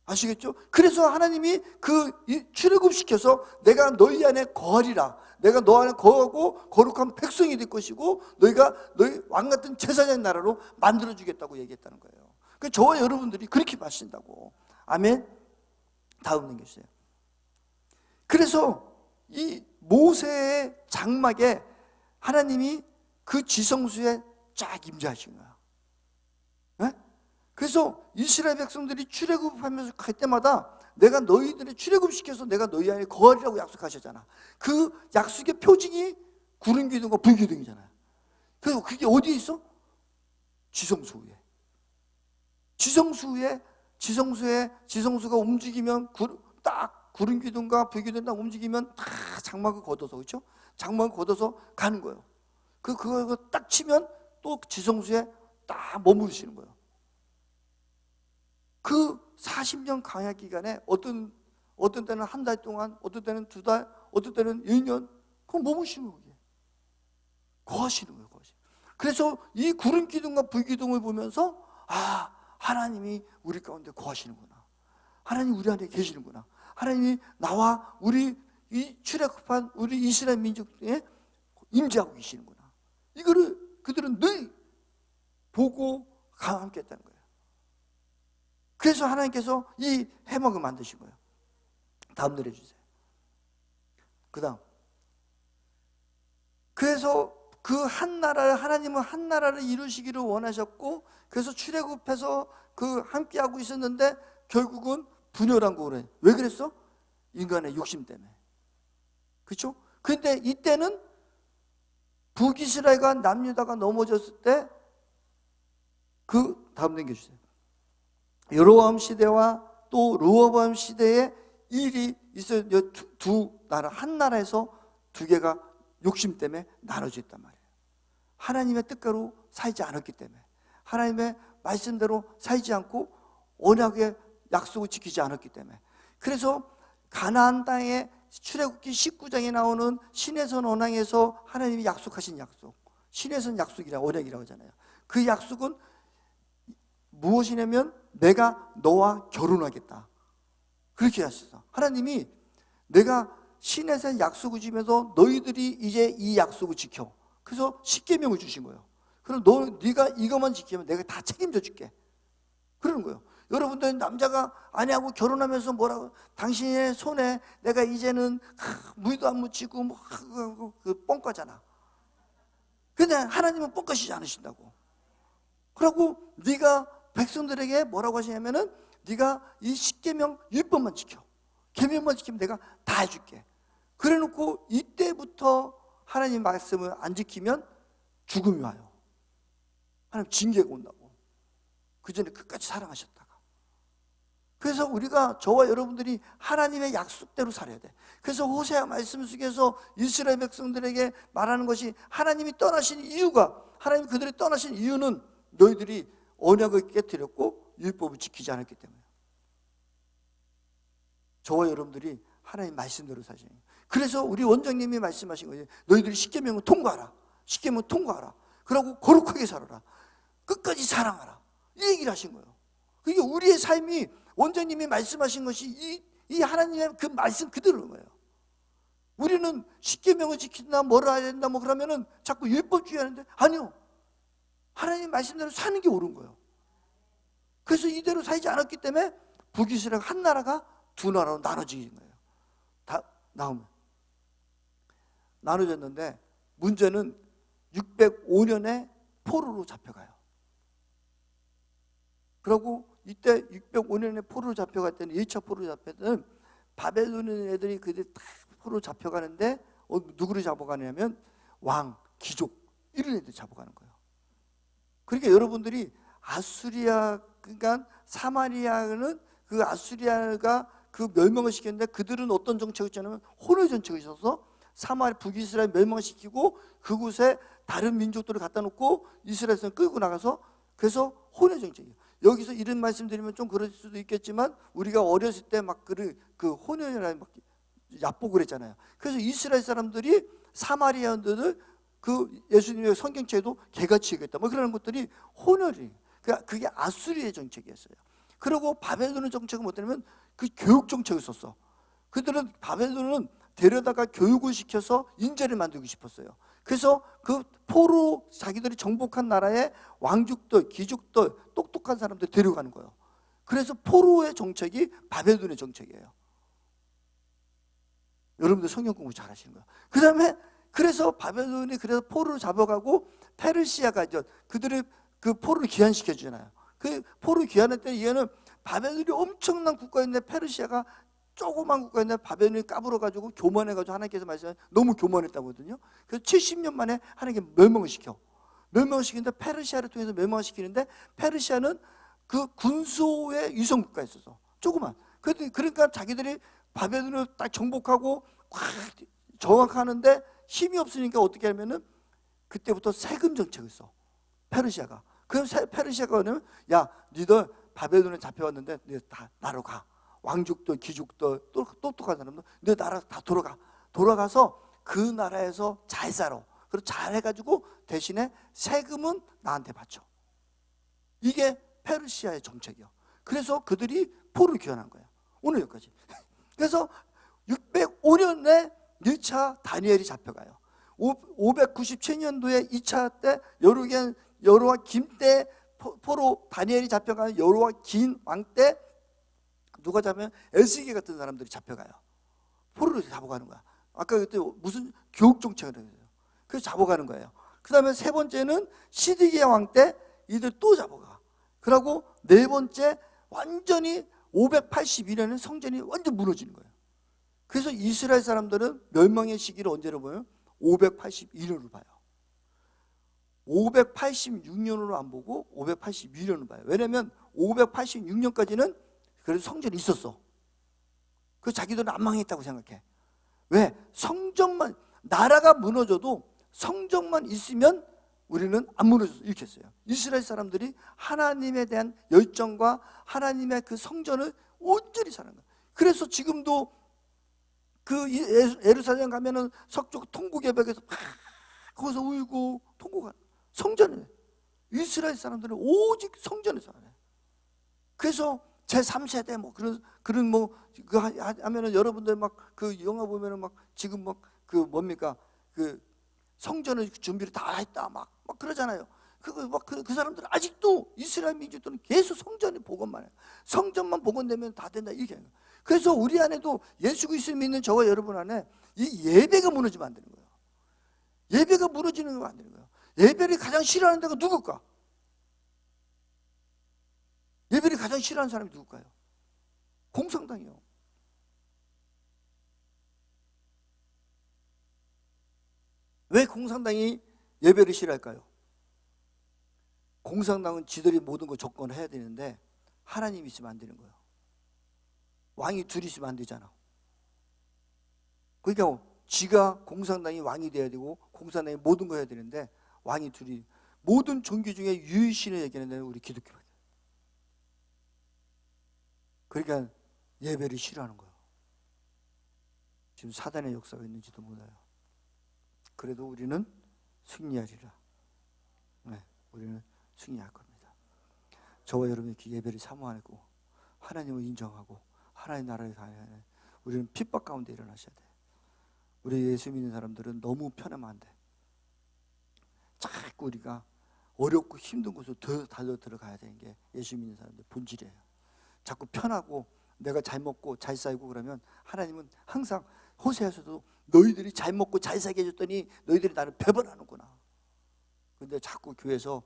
아시겠죠? 그래서 하나님이 그 출애굽시켜서 내가 너희 안에 거하리라. 내가 너 안에 거하고 거룩한 백성이 될 것이고 너희가 너희 왕같은 제사장 나라로 만들어주겠다고 얘기했다는 거예요. 그래서 저와 여러분들이 그렇게 마신다고. 아멘. 다음 넘겨주세요. 그래서 이 모세의 장막에 하나님이 그 지성소에 쫙 임재하신 거야. 네? 그래서 이스라엘 백성들이 출애굽하면서 갈 때마다 내가 너희들을 출애굽시켜서 내가 너희 안에 거하리라고 약속하셨잖아. 그 약속의 표징이 구름 기둥과 불 기둥이잖아요. 그래서 그게 어디에 있어? 지성소 위에. 지성소가 움직이면 딱 구름 기둥과 불 기둥이 딱 움직이면 다 장막을 걷어서, 그렇죠? 장막을 걷어서 가는 거예요. 그거 딱 치면 또 지성소에 딱 머무르시는 거예요. 그 40년 광야 기간에 어떤 어떤 때는 한 달 동안, 어떤 때는 2달, 어떤 때는 1년. 그럼 머무시는 거예요. 거하시는 거예요. 거하시는. 그래서 이 구름 기둥과 불 기둥을 보면서 하나님이 우리 가운데 거하시는구나. 하나님 우리 안에 계시는구나. 하나님이 나와 우리 이 출애굽한 우리 이스라엘 민족에 임재하고 계시는구나. 이거를 그들은 늘 보고 함께 했다는 거예요. 그래서 하나님께서 이 해막을 만드신 거예요. 다음 내려주세요. 그 다음, 그래서 그 한 나라를, 하나님은 한 나라를 이루시기를 원하셨고, 그래서 출애굽해서 그 함께하고 있었는데 결국은 분열한 거래. 왜 그랬어? 인간의 욕심 때문에. 그렇죠? 근데 이때는 북이스라엘과 남유다가 넘어졌을 때, 그 다음 넘겨주세요. 여로보암 시대와 또 르호보암 시대에 일이 있어요. 두 나라, 한 나라에서 두 개가 욕심 때문에 나눠져 있단 말이에요. 하나님의 뜻대로 살지 않았기 때문에, 하나님의 말씀대로 살지 않고 언약의 약속을 지키지 않았기 때문에. 그래서 가나안 땅에 출애굽기 19장에 나오는 시내선 언약에서 하나님이 약속하신 약속, 시내선 약속이라 언약이라고 하잖아요. 그 약속은 무엇이냐면 내가 너와 결혼하겠다, 그렇게 하셨어. 하나님이 내가 시내산 약속을 주면서 너희들이 이제 이 약속을 지켜. 그래서 십계명을 주신 거예요. 그럼 네가 이것만 지키면 내가 다 책임져 줄게, 그러는 거예요. 여러분들 남자가 아내하고 결혼하면서 뭐라고, 당신의 손에 내가 이제는 물도 안 묻히고 뭐 그 뻥까잖아. 근데 하나님은 뻥까시지 않으신다고. 그러고 네가 백성들에게 뭐라고 하시냐면은 네가 이 십계명 율법만 지켜, 계명만 지키면 내가 다 해줄게. 그래놓고 이때부터 하나님 말씀을 안 지키면 죽음이 와요. 하나님 징계가 온다고. 그 전에 끝까지 사랑하셨다가. 그래서 우리가, 저와 여러분들이 하나님의 약속대로 살아야 돼. 그래서 호세아 말씀 속에서 이스라엘 백성들에게 말하는 것이, 하나님이 떠나신 이유가, 하나님 그들이 떠나신 이유는 너희들이 언약을 깨뜨렸고 율법을 지키지 않았기 때문에. 저와 여러분들이 하나님 말씀대로 사시는 거예요. 그래서 우리 원장님이 말씀하신 거예요. 너희들이 십계명을 통과하라. 십계명을 통과하라. 그러고 거룩하게 살아라. 끝까지 사랑하라. 이 얘기를 하신 거예요. 그게 우리의 삶이, 원장님이 말씀하신 것이 이 하나님의 그 말씀 그대로인 거예요. 우리는 십계명을 지킨다, 뭐라 해야 된다, 뭐 그러면은 자꾸 율법주의 하는데, 아니요. 하나님 말씀대로 사는 게 옳은 거예요. 그래서 이대로 살지 않았기 때문에 북이스라엘 한 나라가 두 나라로 나눠지는 거예요. 다 나오면 나눠졌는데, 문제는 605년에 포로로 잡혀가요. 그리고 이때 605년에 포로로 잡혀갈 때는, 1차 포로로 잡혀갈 때는 바벨론 애들이 그들 다 포로로 잡혀가는데 누구를 잡아가냐면 왕, 귀족 이런 애들 잡아가는 거예요. 그러니까 여러분들이 아수리아, 그러니까 사마리아는 그 아수리아가 그 멸망을 시켰는데, 그들은 어떤 정책을 했냐면 혼혈 정책이 있어서 북이스라엘 멸망시키고 그곳에 다른 민족들을 갖다 놓고 이스라엘에서 끌고 나가서, 그래서 혼혈 정책이에요. 여기서 이런 말씀 드리면 좀 그럴 수도 있겠지만, 우리가 어렸을 때 막 그 혼혈이라는 막 얕보고 그랬잖아요. 그래서 이스라엘 사람들이 사마리아인들을 그 예수님의 성경책에도 개같이 얘기했다, 뭐 그런 것들이 혼혈이, 그게 아수리의 정책이었어요. 그리고 바벨론의 정책은 뭐냐면 그 교육 정책을 썼어. 그들은, 바벨론은 데려다가 교육을 시켜서 인재를 만들고 싶었어요. 그래서 그 포로, 자기들이 정복한 나라의 왕족들, 귀족들, 똑똑한 사람들 데려가는 거예요. 그래서 포로의 정책이 바벨론의 정책이에요. 여러분들 성경 공부 잘 하시는 거예요. 그 다음에 그래서 바벨론이 그래서 포로를 잡아가고, 페르시아가 이제 그들을 그 포로를 귀환시켜 주잖아요. 그 포로를 귀환할 때, 얘는 바벨론이 엄청난 국가인데 페르시아가 조그만 국가인데 바벨론이 까불어가지고 교만해가지고 하나님께서 말씀하신, 너무 교만했다고 하거든요. 그래서 70년 만에 하나님께 멸망을 시켜. 멸망을 시키는데, 페르시아를 통해서 멸망을 시키는데, 페르시아는 그 군소의 위성 국가에 있어서 조그만. 그러니까 자기들이 바벨론을 딱 정복하고 확 정확하는데 힘이 없으니까 어떻게 하면은 그때부터 세금 정책을 써, 페르시아가. 그럼 페르시아가 뭐냐면, 야, 니들 바벨론에 잡혀왔는데 니들 다 나로 가. 왕족들, 귀족들, 똑똑한 사람들 내 나라 다 돌아가서 그 나라에서 잘 살아. 그리고 잘 해가지고 대신에 세금은 나한테 바쳐. 이게 페르시아의 정책이야. 그래서 그들이 포로를 귀환한 거야. 오늘 여기까지. 그래서 605년에 1차 다니엘이 잡혀가요. 597년도에 2차 때 여로와 김 때 포로 다니엘이 잡혀가요. 여로와 김 왕 때 누가 잡으면 에스겔 같은 사람들이 잡혀가요. 포로를 잡아가는 거야. 아까 그때 무슨 교육 정책을 해요. 그래서 잡아가는 거예요. 그 다음에 세 번째는 시드기야 왕 때 이들 또 잡아가. 그러고 네 번째 완전히 582년에 성전이 완전 무너지는 거예요. 그래서 이스라엘 사람들은 멸망의 시기를 언제로 보면 582년으로 봐요. 586년으로 안 보고 582년으로 봐요. 왜냐면 586년까지는 그래도 성전이 있었어. 그래서 자기들은 안 망했다고 생각해. 왜? 성전만, 나라가 무너져도 성전만 있으면 우리는 안 무너졌어. 이렇게 했어요. 이스라엘 사람들이 하나님에 대한 열정과 하나님의 그 성전을 온전히 사는 거예요. 그래서 지금도 그 예루살렘 가면은 서쪽 통곡의 벽에서 막 거기서 울고 통곡하는 성전에 이스라엘 사람들은 오직 성전에 살아요. 그래서 제3세대 뭐 그런 뭐 그 하면은 여러분들 막 그 영화 보면은 막 지금 막 그 뭡니까 그 성전을 준비를 다 했다 막 그러잖아요. 그 사람들은 아직도 이스라엘 민족들은 계속 성전에 복원만 해요. 성전만 복원되면 다 된다 이렇게 해요. 그래서 우리 안에도 예수 그리스도 믿는 저와 여러분 안에 이 예배가 무너지면 안 되는 거예요. 예배가 무너지는 거 안 되는 거예요. 예배를 가장 싫어하는 데가 누굴까? 예배를 가장 싫어하는 사람이 누굴까요? 공산당이요. 왜 공산당이 예배를 싫어할까요? 공산당은 지들이 모든 걸 접근해야 되는데 하나님이 있으면 안 되는 거예요. 왕이 둘이 있으면 안 되잖아. 그러니까 지가 공산당이 왕이 돼야 되고 공산당이 모든 거 해야 되는데 왕이 둘이 모든 종교 중에 유일신을 얘기하는 데는 우리 기독교밖에. 그러니까 예배를 싫어하는 거예요. 지금 사단의 역사가 있는지도 몰라요. 그래도 우리는 승리하리라. 네, 우리는 승리할 겁니다. 저와 여러분이 예배를 사모하고 하나님을 인정하고 하나님 나라에 가야 해. 우리는 핍박 가운데 일어나셔야 돼. 우리 예수 믿는 사람들은 너무 편하면 안 돼. 자꾸 우리가 어렵고 힘든 곳으로 더 달려 들어가야 되는 게 예수 믿는 사람들 본질이에요. 자꾸 편하고 내가 잘 먹고 잘 살고 그러면 하나님은 항상 호세아서도 너희들이 잘 먹고 잘 살게 해줬더니 너희들이 나를 배반하는구나. 근데 자꾸 교회에서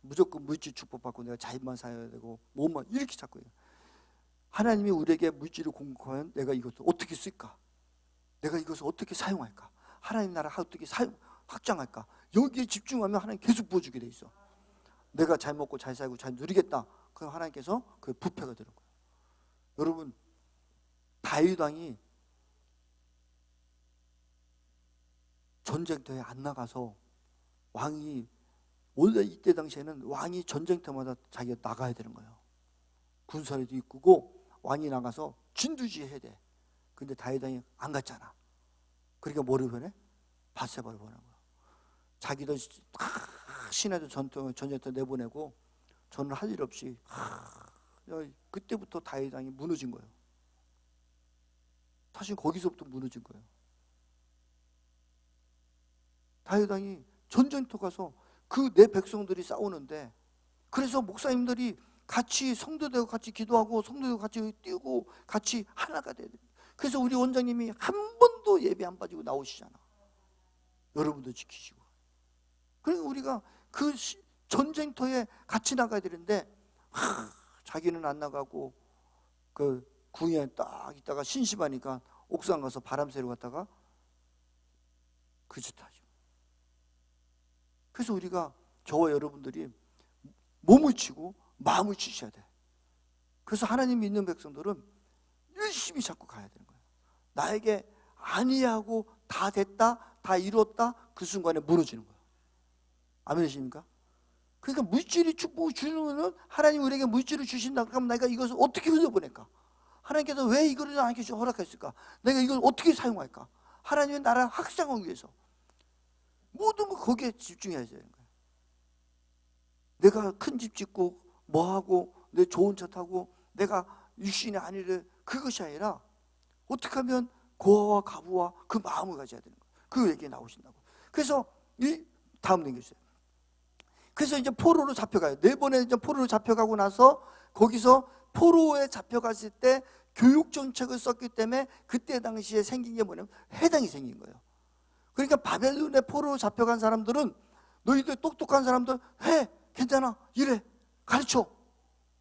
무조건 물질 축복받고 내가 잘만 살아야 되고 몸만 이렇게 자꾸 해요. 하나님이 우리에게 물질을 공급하면 내가 이것을 어떻게 쓸까? 내가 이것을 어떻게 사용할까? 하나님 나라 어떻게 확장할까? 여기에 집중하면 하나님 계속 부어주게 돼 있어. 내가 잘 먹고 잘 살고 잘 누리겠다. 그럼 하나님께서 그 부패가 되는 거예요. 여러분 다윗 왕이 전쟁터에 안 나가서 왕이 원래 이때 당시에는 왕이 전쟁터마다 자기가 나가야 되는 거예요. 군사에도 이끄고 왕이 나가서 진두지 해야 돼. 근데 다윗 왕이 안 갔잖아. 그러니까 뭐를 보내? 밧세바를 보낸 거야. 자기도 신하들 전쟁터 내보내고 저는 할 일 없이 그때부터 다윗 왕이 무너진 거예요. 사실 거기서부터 무너진 거예요. 다윗 왕이 전쟁터 가서 그 내 백성들이 싸우는데 그래서 목사님들이 같이 성도되고 같이 기도하고 성도되고 같이 뛰고 같이 하나가 돼야 돼요. 그래서 우리 원장님이 한 번도 예배 안 빠지고 나오시잖아. 여러분도 지키시고. 그러니까 우리가 그 전쟁터에 같이 나가야 되는데 자기는 안 나가고 그 궁에 딱 있다가 심심하니까 옥상 가서 바람 쐬러 갔다가 그 짓 하죠. 그래서 우리가 저와 여러분들이 몸을 치고 마음을 치셔야 돼. 그래서 하나님 믿는 백성들은 열심히 자꾸 가야 되는 거예요. 나에게 아니하고 다 됐다, 다 이뤘다 그 순간에 무너지는 거예요. 아멘이십니까? 그러니까 물질이 축복을 주는 거는 하나님 우리에게 물질을 주신다 그러면 내가 이것을 어떻게 흘려보낼까? 하나님께서 왜 이거를 나에게 허락했을까? 내가 이걸 어떻게 사용할까? 하나님의 나라를 확장하기 위해서 모든 거 거기에 집중해야 되는 거예요. 내가 큰 집 짓고 뭐하고 내 좋은 차 타고 내가 육신의 안위를, 그것이 아니라 어떻게 하면 고아와 가부와 그 마음을 가져야 되는 거예요. 그 얘기에 나오신다고. 그래서 이 다음 넘겨주세요. 그래서 이제 포로로 잡혀가요. 4번에 이제 포로로 잡혀가고 나서 거기서 포로에 잡혀갔을 때 교육 정책을 썼기 때문에 그때 당시에 생긴 게 뭐냐면 해당이 생긴 거예요. 그러니까 바벨론에 포로로 잡혀간 사람들은 너희들 똑똑한 사람들 해, 괜찮아, 이래, 가르쳐.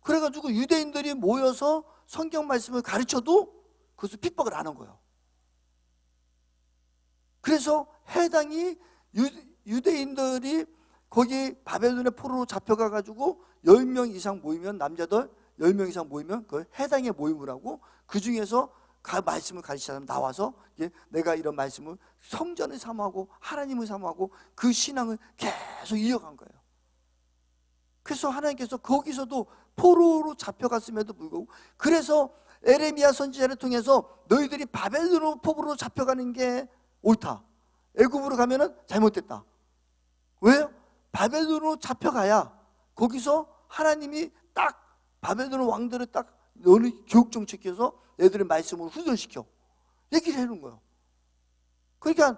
그래가지고 유대인들이 모여서 성경 말씀을 가르쳐도 그것을 핍박을 안 한 거예요. 그래서 해당이 유대인들이 거기 바벨론의 포로로 잡혀가가지고 10명 이상 모이면, 남자들 10명 이상 모이면 그 해당의 모임을 하고, 그 중에서 말씀을 가르치는 사람 나와서 내가 이런 말씀을 성전을 사모하고 하나님을 사모하고 그 신앙을 계속 이어간 거예요. 그래서 하나님께서 거기서도 포로로 잡혀갔음에도 불구하고, 그래서 에레미야 선지자를 통해서 너희들이 바벨론으로 포로로 잡혀가는 게 옳다, 애굽으로 가면은 잘못됐다. 왜요? 바벨론으로 잡혀가야 거기서 하나님이 딱 바벨론 왕들을 딱 너는 교육 정책해서 애들의 말씀을 후전시켜 얘기를 해놓은 거예요. 그러니까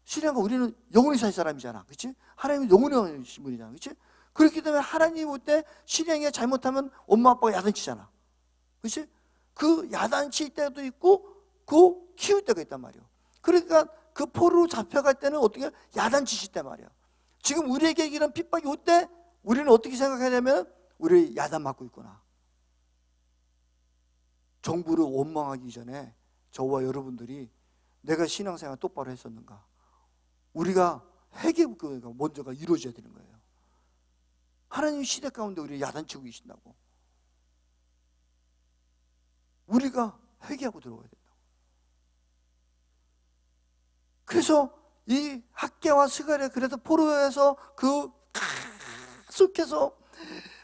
신앙과 우리는 영원히 살 사람이잖아, 그렇지? 하나님은 영원히 하신 분이잖아, 그렇지? 그렇기 때문에 하나님 볼 때 신앙이 잘못하면 엄마 아빠가 야단치잖아, 그렇지? 그 야단칠 때도 있고 그 키울 때가 있단 말이에요. 그러니까 그 포로로 잡혀갈 때는 어떻게 야단치실 때 말이에요. 지금 우리에게 이런 핍박이 올 때 우리는 어떻게 생각해야 되면 우리 야단 맞고 있구나. 정부를 원망하기 전에 저와 여러분들이 내가 신앙생활 똑바로 했었는가, 우리가 회개가 먼저가 이루어져야 되는 거예요. 하나님 시대 가운데 우리를 야단치고 계신다고. 우리가 회개하고 들어가야 된다고. 그래서 이 학개와 스가랴, 그래서 포로에서 그 계속해서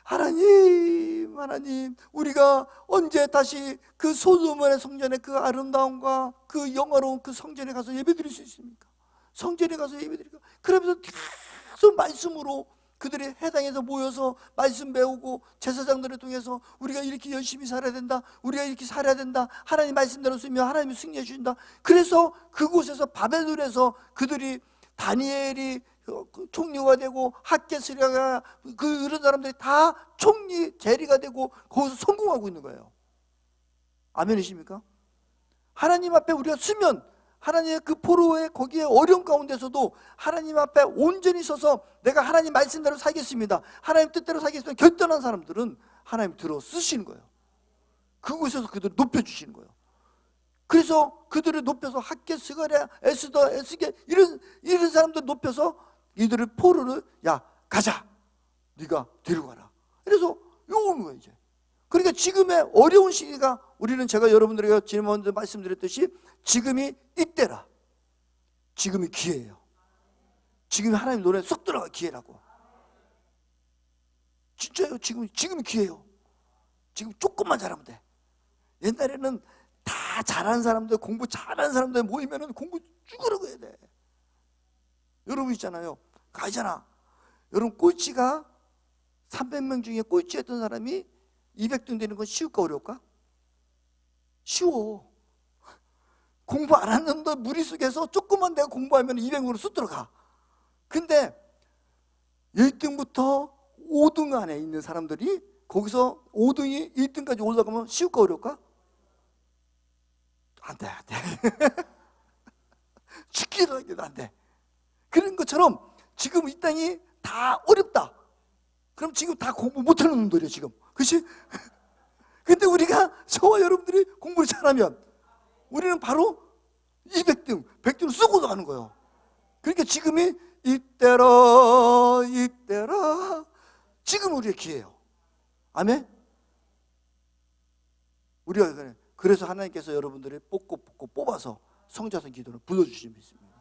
하나님, 하나님, 우리가 언제 다시 그 소돔의 성전의 그 아름다움과 그 영화로운 그 성전에 가서 예배드릴 수 있습니까? 성전에 가서 예배드릴까? 그러면서 계속 말씀으로 그들이 해당에서 모여서 말씀 배우고 제사장들을 통해서 우리가 이렇게 열심히 살아야 된다, 우리가 이렇게 살아야 된다, 하나님 말씀대로 쓰면 하나님이 승리해 주신다. 그래서 그곳에서 바벨론에서 그들이 다니엘이 총리가 되고 학개스리가 그 이런 사람들이 다 총리 재리가 되고 거기서 성공하고 있는 거예요. 아멘이십니까? 하나님 앞에 우리가 쓰면 하나님의 그 포로의 거기에 어려운 가운데서도 하나님 앞에 온전히 서서 내가 하나님 말씀대로 살겠습니다, 하나님 뜻대로 살겠습니다 결단한 사람들은 하나님 들어 쓰시는 거예요. 그곳에서 그들을 높여주시는 거예요. 그래서 그들을 높여서 학개, 스가랴, 에스더, 에스겔 이런 사람들 높여서 이들을 포로를 야 가자, 네가 데리고 가라. 그래서 요거는 거예요 이제. 그러니까 지금의 어려운 시기가, 우리는 제가 여러분들에게 지난번에 말씀드렸듯이 지금이 이때라. 지금이 기회예요. 지금이 하나님 노래에 쏙 들어갈 기회라고. 진짜요. 지금이 기회예요. 지금 조금만 잘하면 돼. 옛날에는 다 잘하는 사람들, 공부 잘하는 사람들 모이면은 공부 죽으라고 해야 돼. 여러분 있잖아요, 가잖아. 여러분 꼴찌가 300명 중에 꼴찌였던 사람이 200등 되는 건 쉬울까 어려울까? 쉬워. 공부 안 하는 놈들 무리수에서 조금만 내가 공부하면 200으로 쑥 들어가. 근데 1등부터 5등 안에 있는 사람들이 거기서 5등이 1등까지 올라가면 쉬울까 어려울까? 안 돼, 안 돼. 죽기도 안 돼. 그런 것처럼 지금 이 땅이 다 어렵다. 그럼 지금 다 공부 못하는 놈들이에요 지금, 그렇지? 근데 우리가, 저와 여러분들이 공부를 잘하면 우리는 바로 200등, 100등을 쓰고 나가는 거예요. 그러니까 지금이 이때라 지금 우리의 기회예요. 아멘? 우리가 그래서 하나님께서 여러분들을 뽑아서 성자성 기도를 불러주신 믿습니다.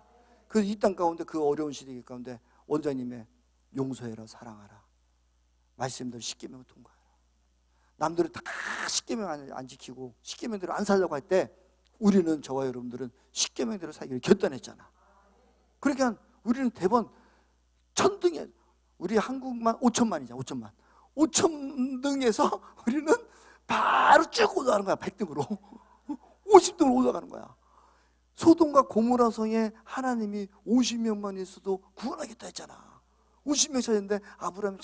그래서 이 땅 가운데, 그 어려운 시대 가운데 원장님의 용서해라, 사랑하라 말씀들 십계명을 통과하라. 남들은 다 십계명 안 지키고 십계명대로 안 살려고 할 때 우리는, 저와 여러분들은 십계명대로 살기를 결단했잖아. 그러니까 우리는 대번 천등에, 우리 한국만 5천만이잖아. 5천만 5천등에서 우리는 바로 쭉 올라가는 거야. 100등으로 50등으로 올라가는 거야. 소돔과 고모라 성에 하나님이 50명만 있어도 구원하겠다 했잖아. 50명 찾았는데 아브라함이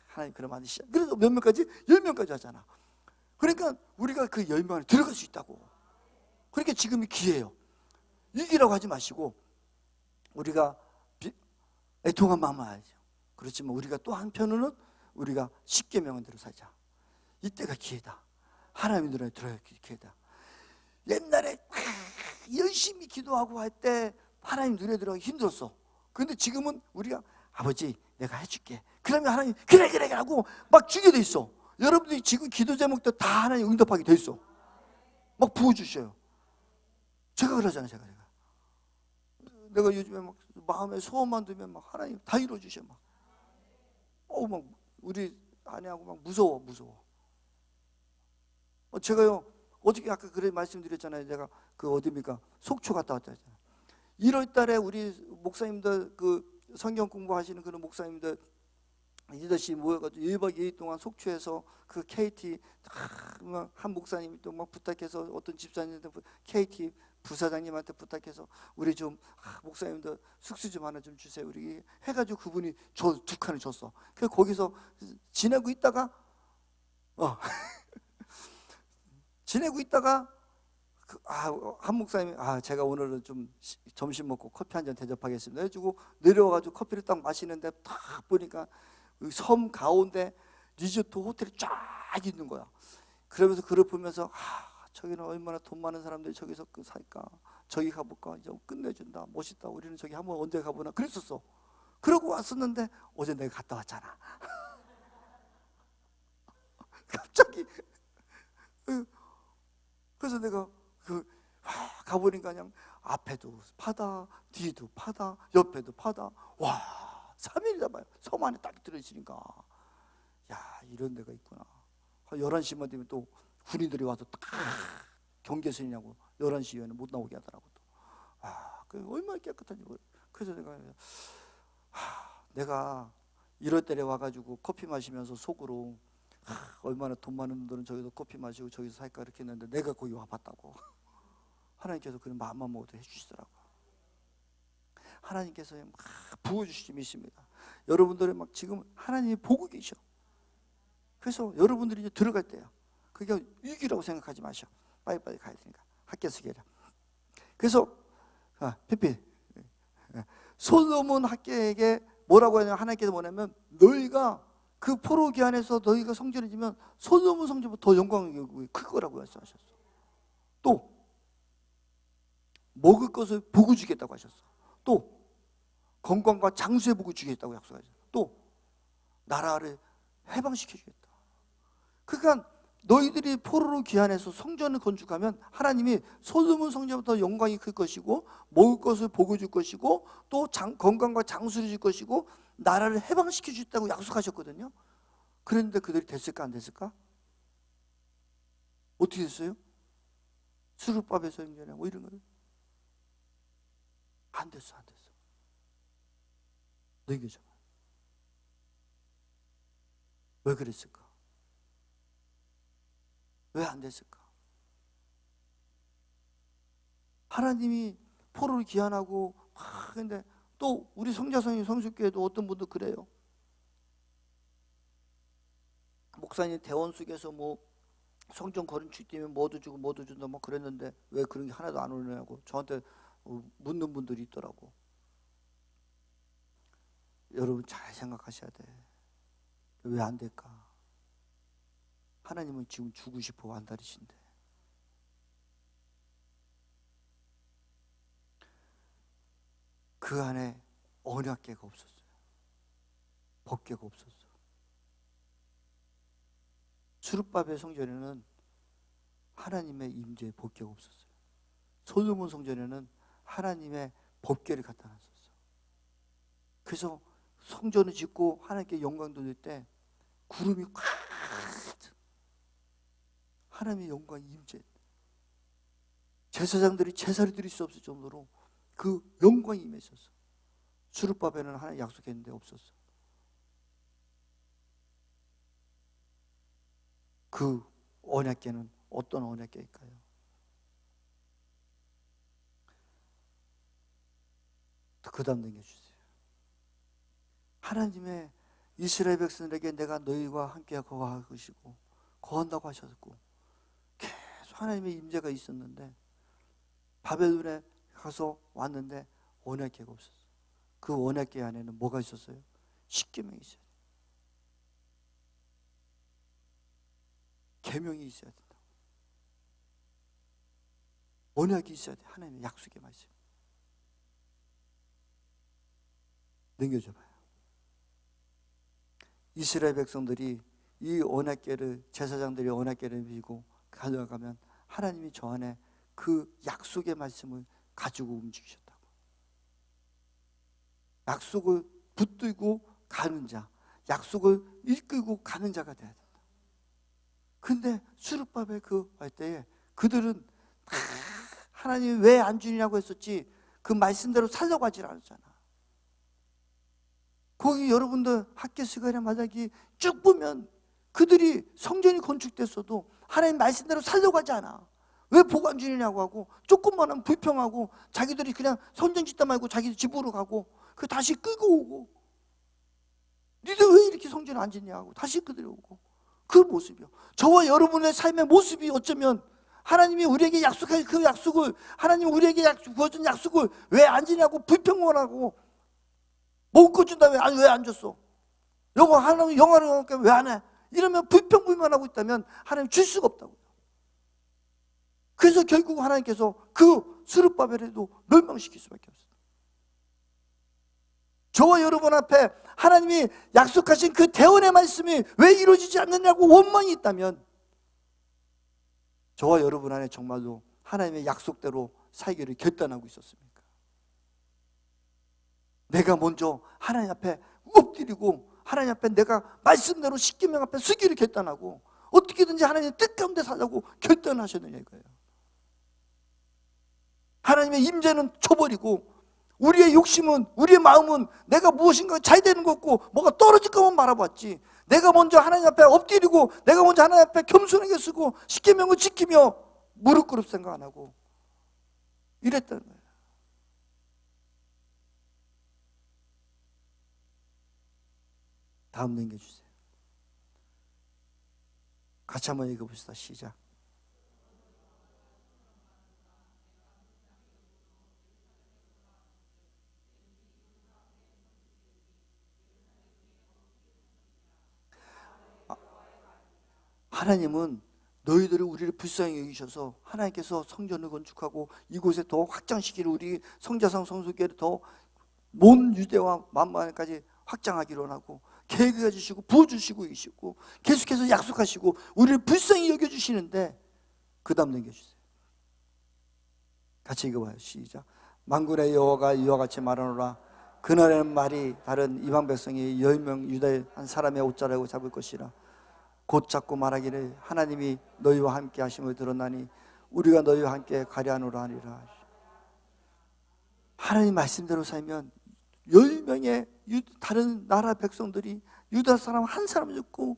하나님 그러면 안 되시죠. 그래서 몇 명까지? 10명까지 하잖아. 그러니까 우리가 그 10명 안에 들어갈 수 있다고. 그러니까 지금이 기회예요. 위기라고 하지 마시고 우리가 애통한 마음을 알죠. 그렇지만 우리가 또 한편으로는 우리가 십계명은 대로 살자. 이때가 기회다. 하나님 눈에 들어야 기회다. 옛날에 열심히 기도하고 할 때 하나님 눈에 들어가기 힘들었어. 그런데 지금은 우리가 아버지 내가 해줄게. 그러면 하나님 그래 하고 막 주게 돼 있어. 여러분들이 지금 기도 제목도 다 하나님 응답하게 돼 있어. 막 부어주셔요. 제가 그러잖아요. 내가 요즘에 막 마음에 소원만 두면 막 하나님 다 이루어주셔. 막 우리 아내하고 막 무서워. 제가요 어저께 아까 그래 말씀드렸잖아요. 제가 그 어디입니까? 속초 갔다 왔다 했잖아요. 1월 달에 우리 목사님들, 그 성경 공부하시는 그런 목사님들 리더십 모여가지고 1박 2일 동안 속초에서 그 KT 한 목사님이 또 막 부탁해서 어떤 집사님한테 KT 부사장님한테 부탁해서 우리 좀 목사님들 숙소 좀 하나 좀 주세요. 우리 해가지고 그분이 저 2칸을 줬어. 그래서 거기서 지내고 있다가 지내고 있다가 한 목사님이 제가 오늘은 좀 점심 먹고 커피 한 잔 대접하겠습니다 해주고 내려와가지고 커피를 딱 마시는데 딱 보니까 섬 가운데 리조트 호텔이 쫙 있는 거야. 그러면서 그걸 보면서 저기는 얼마나 돈 많은 사람들이 저기서 살까. 저기 가볼까. 이제 끝내준다. 멋있다. 우리는 저기 한번 언제 가보나 그랬었어. 그러고 왔었는데 어제 내가 갔다 왔잖아. 갑자기 그래서 내가 가보니까 그냥 앞에도 파다, 뒤도 파다, 옆에도 파다. 와, 3일이다 봐요. 섬 안에 딱 들어있으니까. 야, 이런 데가 있구나. 11시만 되면 또 군인들이 와서 딱 경계선이냐고 11시 이후에는 못 나오게 하더라고. 그 얼마나 깨끗한지 모르겠어요. 그래서 내가 이럴 때에 와가지고 커피 마시면서 속으로 얼마나 돈 많은 분들은 저기서 커피 마시고 저기서 살까 이렇게 했는데 내가 거기 와봤다고. 하나님께서 그런 마음만 먹어도 해주시더라고요. 하나님께서 막 부어주시지 믿습니다. 여러분들이 막 지금 하나님이 보고 계셔. 그래서 여러분들이 이제 들어갈 때야. 그게 위기라고 생각하지 마셔. 빨리빨리 가야 되니까. 학교 쓰게라. 그래서 피피 솔로몬 학교에게 뭐라고 하냐면 하나님께서 뭐냐면 너희가 그 포로기 안에서 너희가 성전해지면 솔로몬 성전보다 더 영광이 클 거라고 말씀하셨어. 또 먹을 것을 복을 주겠다고 하셨어. 또 건강과 장수의 복을 주겠다고 약속하셨어. 또 나라를 해방시켜 주겠다. 그러니까 너희들이 포로로 귀환해서 성전을 건축하면 하나님이 솔로몬 성전보다 영광이 클 것이고 먹을 것을 복을 줄 것이고 또 건강과 장수를 줄 것이고 나라를 해방시켜 주겠다고 약속하셨거든요. 그런데 그들이 됐을까 안 됐을까? 어떻게 됐어요? 수르바벨 임전에 뭐 이런 거예요. 안 됐어. 넘겨줘봐. 왜 그랬을까? 왜 안 됐을까? 하나님이 포로를 귀환하고 근데 또 우리 성자성이 성숙교회도 어떤 분도 그래요. 목사님 대원숙에서 뭐 성전 거린축 뛰면 뭐도 주고 뭐도 준다 뭐 그랬는데 왜 그런 게 하나도 안 오느냐고 저한테 묻는 분들이 있더라고. 여러분 잘 생각하셔야 돼. 왜 안 될까? 하나님은 지금 주고 싶어 안달이신데. 그 안에 언약궤가 없었어요. 법궤가 없었어요. 수르바벨 성전에는 하나님의 임재의 법궤가 없었어요. 솔로몬 성전에는 하나님의 법궤를 갖다 놨었어요. 그래서 성전을 짓고 하나님께 영광 돌릴 때 구름이 꽉 하나님의 영광이 임재. 제사장들이 제사를 드릴 수 없을 정도로 그 영광이 임했었어. 수르바벨은 하나님 약속했는데 없었어. 그 언약궤는 어떤 언약궤일까요? 그 다음 넘겨주세요. 하나님의 이스라엘 백성들에게 내가 너희와 함께 거하시고 거한다고 하셨고 계속 하나님의 임재가 있었는데 바벨론에 가서 왔는데 언약궤가 없었어요. 그 언약궤 안에는 뭐가 있었어요? 십계명이 있어요. 계명이 있어야 된다. 언약이 있어야 돼. 하나님의 약속의 말씀. 넘겨줘봐요. 이스라엘 백성들이 이 언약궤를, 제사장들이 언약궤를 밀고 가져가면 하나님이 저 안에 그 약속의 말씀을 가지고 움직이셨다고. 약속을 붙들고 가는 자, 약속을 이끌고 가는 자가 돼야 된다. 근데 수르바벨 그 할 때에 그들은 하나님이 왜 안 주냐고 했었지 그 말씀대로 살려고 하질 않았잖아. 거기 여러분들 학교 시간에 만약에 쭉 보면 그들이 성전이 건축됐어도 하나님 말씀대로 살려고 하지 않아. 왜 복 안 주느냐고 하고 조금만 하면 불평하고 자기들이 그냥 성전 짓다 말고 자기 집으로 가고 그 다시 끌고 오고 니들 왜 이렇게 성전을 안 짓냐고 다시 그들이 오고 그 모습이요. 저와 여러분의 삶의 모습이 어쩌면 하나님이 우리에게 약속한 그 약속을 하나님이 우리에게 구워준 약속을 왜 안 지냐고 불평만 하고 먹을 거 준다며 왜 안 줬어? 영어 하나님 영어를 왜 안 해? 이러면 불평불만하고 있다면 하나님 줄 수가 없다고요. 그래서 결국 하나님께서 그 수르바벨에도 멸망시킬 수밖에 없어요. 저와 여러분 앞에 하나님이 약속하신 그 대언의 말씀이 왜 이루어지지 않느냐고 원망이 있다면 저와 여러분 안에 정말로 하나님의 약속대로 살기를 결단하고 있었습니까? 내가 먼저 하나님 앞에 엎드리고 하나님 앞에 내가 말씀대로 십계명 앞에 서기를 결단하고 어떻게든지 하나님의 뜻 가운데 살려고 결단하셨느냐 이거예요. 하나님의 임재는 쳐버리고 우리의 욕심은 우리의 마음은 내가 무엇인가 잘 되는 것 같고 뭐가 떨어질 것만 바라봤지 내가 먼저 하나님 앞에 엎드리고 내가 먼저 하나님 앞에 겸손하게 쓰고 십계명을 지키며 무릎 꿇을 생각 안 하고 이랬다는 거예요. 다음 넘겨주세요. 같이 한번 읽어봅시다. 시작. 하나님은 너희들을 우리를 불쌍히 여기셔서 하나님께서 성전을 건축하고 이곳에 더 확장시키를 우리 성자상 성소교회를 더 온 유대와 만만까지 확장하기로 하고 계획해 주시고 부어주시고 계시고 계속해서 약속하시고 우리를 불쌍히 여겨주시는데 그 다음 넘겨주세요. 같이 읽어봐요. 시작. 만군의 여호와가 이와 같이 말하노라. 그날에는 말이 다른 이방 백성이 10명 유다의 한 사람의 옷자락을 잡을 것이라. 곧 잡고 말하기를 하나님이 너희와 함께 하심을 들었나니 우리가 너희와 함께 가려 하노라 하니라. 하나님 말씀대로 살면 10명의 다른 나라 백성들이 유다 사람 한 사람을 죽고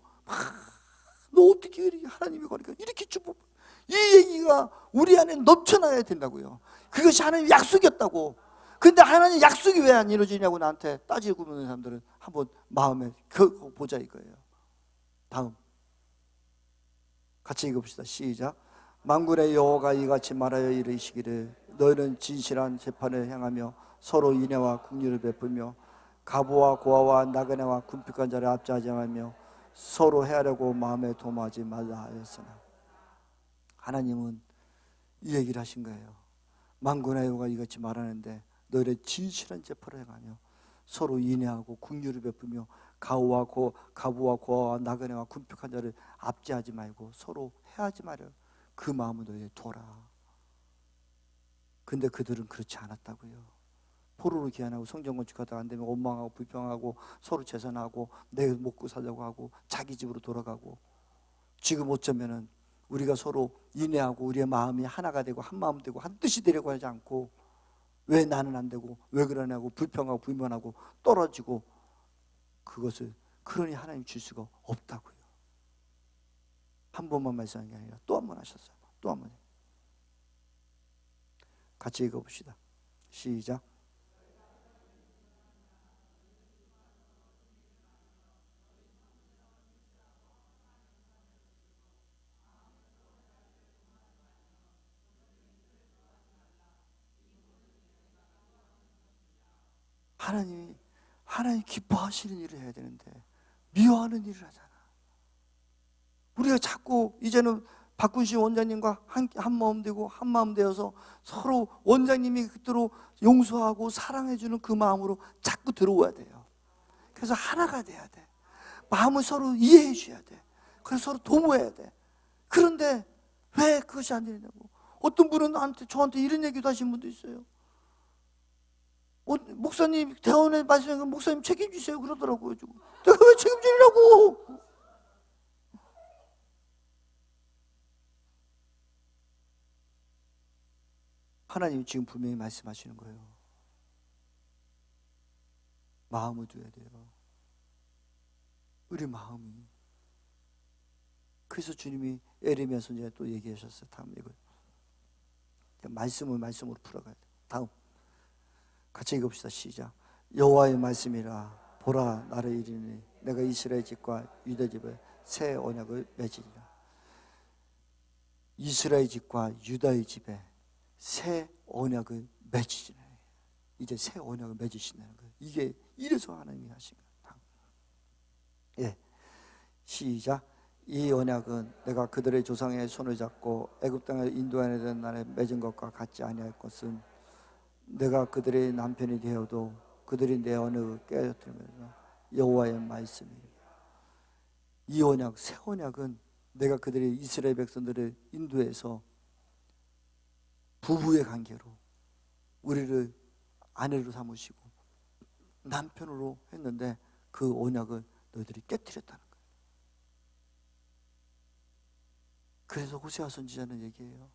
너 어떻게 하나님이 거니까 이렇게 축복 이 얘기가 우리 안에 넘쳐나야 된다고요. 그것이 하나님 약속이었다고. 근데 하나님 약속이 왜 안 이루어지냐고 나한테 따지고 묻는 사람들은 한번 마음에 보자 이거예요. 다음 같이 읽어봅시다. 시작. 만군의 여호와가 이같이 말하여 이르시기를 너희는 진실한 재판을 행하며 서로 인애와 긍휼을 베풀며 가부와 고아와 나그네와 궁핍한 자를 압제하지 말며 서로 헤아려고 마음에 도모하지 말라 하였으나 하나님은 이 얘기를 하신 거예요. 만군의 여호와가 이같이 말하는데 너희는 진실한 재판을 행하며 서로 인애하고 긍휼을 베풀며 가부와 고아와 나그네와 궁핍한 자를 압제하지 말고 서로 해하지 말아요. 그 마음을 너희에 둬라. 근데 그들은 그렇지 않았다고요. 포로로 귀환하고 성전 건축하다가 안 되면 원망하고 불평하고 서로 재산하고 내 먹고 살려고 하고 자기 집으로 돌아가고 지금 어쩌면은 우리가 서로 인내하고 우리의 마음이 하나가 되고 한 마음 되고 한 뜻이 되려고 하지 않고 왜 나는 안 되고 왜 그러냐고 불평하고 불만하고 떨어지고, 그것을 그러니 하나님 줄 수가 없다고요. 한 번만 말씀한 게 아니라 또 한 번 하셨어요. 또 한 번. 같이 읽어봅시다. 시작. 하나님 기뻐하시는 일을 해야 되는데 미워하는 일을 하잖아. 우리가 자꾸 이제는 박군신 원장님과 한 마음 되고 한 마음 되어서 서로 원장님이 그대로 용서하고 사랑해주는 그 마음으로 자꾸 들어와야 돼요. 그래서 하나가 돼야 돼. 마음을 서로 이해해 줘야 돼. 그래서 서로 도모해야 돼. 그런데 왜 그것이 안 되냐고. 어떤 분은 저한테 이런 얘기도 하신 분도 있어요. 목사님 대원에 말씀하니까 목사님 책임지세요 그러더라고요. 내가 왜 책임지려고. 하나님이 지금 분명히 말씀하시는 거예요. 마음을 둬야 돼요. 우리 마음이. 그래서 주님이 에레미야 선지자에 또 얘기하셨어요. 다음 이거 말씀으로 풀어가야 돼요. 다음 같이 읽읍시다. 시작. 여호와의 말씀이라. 보라, 나를 이르니 내가 이스라엘 집과 유다 집에 새 언약을 맺으리라. 이스라엘 집과 유다의 집에 새 언약을 맺으시네. 이제 새 언약을 맺으신다는 거예요. 이게 이래서 하나님이 하신 거예요. 예, 시작. 이 언약은 내가 그들의 조상의 손을 잡고 애굽 땅에 인도하는 날에 맺은 것과 같지 아니할 것은 내가 그들의 남편이 되어도 그들이 내 언약을 깨뜨리면서 여호와의 말씀이라. 이 언약, 새 언약은 내가 그들의 이스라엘 백성들을 인도해서 부부의 관계로 우리를 아내로 삼으시고 남편으로 했는데 그 언약을 너희들이 깨뜨렸다는 거예요. 그래서 호세아 선지자는 얘기해요.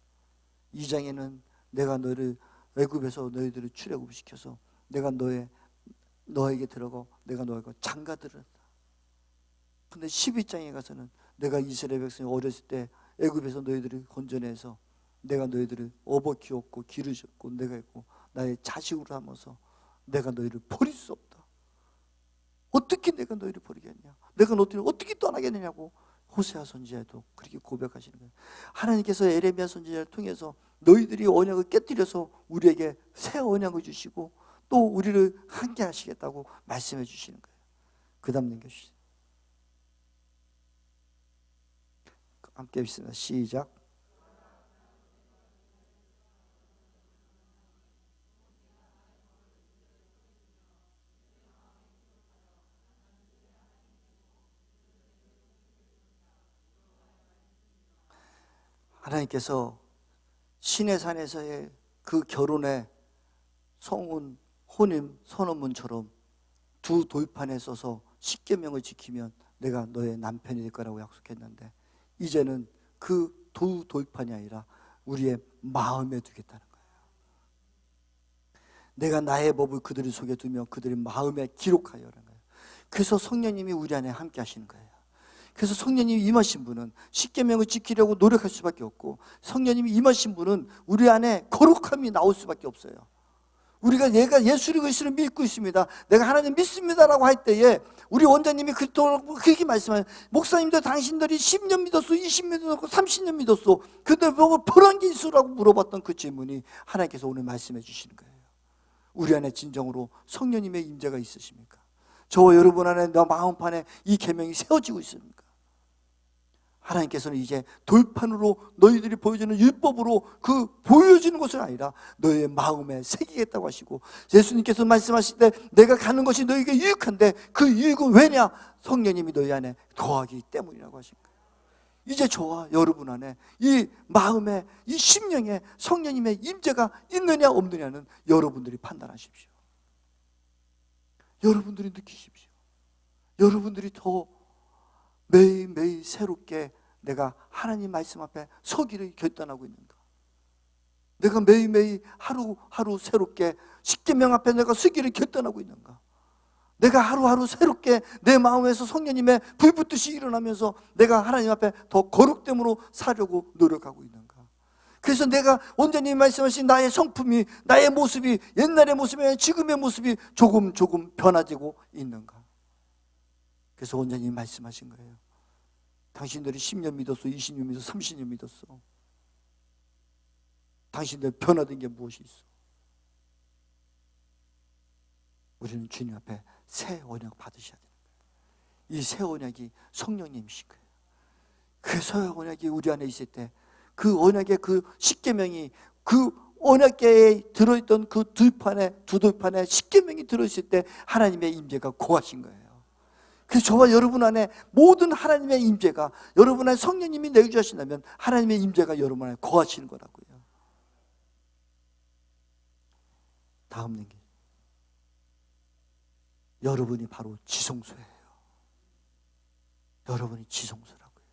2장에는 내가 너를 애굽에서 너희들을 출애굽시켜서 내가 너에게 들어가 내가 너에게 장가들었다. 근데 12장에 가서는 내가 이스라엘 백성이 어렸을 때 애굽에서 너희들을 건져내서 내가 너희들을 업어 키웠고 기르셨고 내가 있고 나의 자식으로 삼아서 내가 너희를 버릴 수 없다. 어떻게 내가 너희를 버리겠냐? 내가 너희를 어떻게 떠나겠느냐고 호세아 선지자도 그렇게 고백하시는 거예요. 하나님께서 에레미야 선지자를 통해서 너희들이 언약을 깨뜨려서 우리에게 새 언약을 주시고 또 우리를 함께 하시겠다고 말씀해 주시는 거예요. 그 다음 넘겨주시죠. 함께 읽습니다. 시작. 하나님께서 시내산에서의 그 결혼의 성운 혼인 선언문처럼 두 돌판에 써서 십계명을 지키면 내가 너의 남편이 될 거라고 약속했는데 이제는 그 두 돌판이 아니라 우리의 마음에 두겠다는 거예요. 내가 나의 법을 그들의 속에 두며 그들의 마음에 기록하여라는 거예요. 그래서 성령님이 우리 안에 함께 하시는 거예요. 그래서 성령님이 임하신 분은 십계명을 지키려고 노력할 수밖에 없고 성령님이 임하신 분은 우리 안에 거룩함이 나올 수밖에 없어요. 우리가 내가 예수를 그리스도를 믿고 있습니다, 내가 하나님 믿습니다라고 할 때에 우리 원장님이 그렇게 말씀하세요. 목사님들 당신들이 10년 믿었어, 20년 믿었어, 30년 믿었어. 근데 뭐 불안 게 있으라고 물어봤던 그 질문이 하나님께서 오늘 말씀해 주시는 거예요. 우리 안에 진정으로 성령님의 임재가 있으십니까? 저와 여러분 안에 내 마음판에 이 계명이 세워지고 있습니까? 하나님께서는 이제 돌판으로 너희들이 보여주는 율법으로 그 보여지는 것은 아니라 너희의 마음에 새기겠다고 하시고 예수님께서 말씀하실 때 내가 가는 것이 너희에게 유익한데 그 유익은 왜냐? 성령님이 너희 안에 거하기 때문이라고 하신 거예요. 이제 저와 여러분 안에 이 마음에 이 심령에 성령님의 임재가 있느냐 없느냐는 여러분들이 판단하십시오. 여러분들이 느끼십시오. 여러분들이 더 매일매일 새롭게 내가 하나님 말씀 앞에 서기를 결단하고 있는가? 내가 매일매일 하루하루 새롭게 십계명 앞에 내가 서기를 결단하고 있는가? 내가 하루하루 새롭게 내 마음에서 성령님의 불붙듯이 일어나면서 내가 하나님 앞에 더 거룩됨으로 살려고 노력하고 있는가? 그래서 내가 원장님이 말씀하신 나의 성품이, 나의 모습이 옛날의 모습이 아니라 지금의 모습이 조금 변화되고 있는가? 그래서 원장님이 말씀하신 거예요. 당신들이 10년 믿었어, 20년 믿었어, 30년 믿었어. 당신들 변화된 게 무엇이 있어? 우리는 주님 앞에 새 언약 받으셔야 돼요. 이 새 언약이 성령님이신 거예요. 그 새 언약이 우리 안에 있을 때, 그 언약의 그 십계명이, 그 언약계에 들어있던 그 두 돌판에 십계명이 들어있을 때 하나님의 임재가 거하신 거예요. 그래서 저와 여러분 안에 모든 하나님의 임재가, 여러분 안에 성령님이 내주하신다면 하나님의 임재가 여러분 안에 거하시는 거라고요. 다음 얘기. 여러분이 바로 지성소예요. 여러분이 지성소라고요.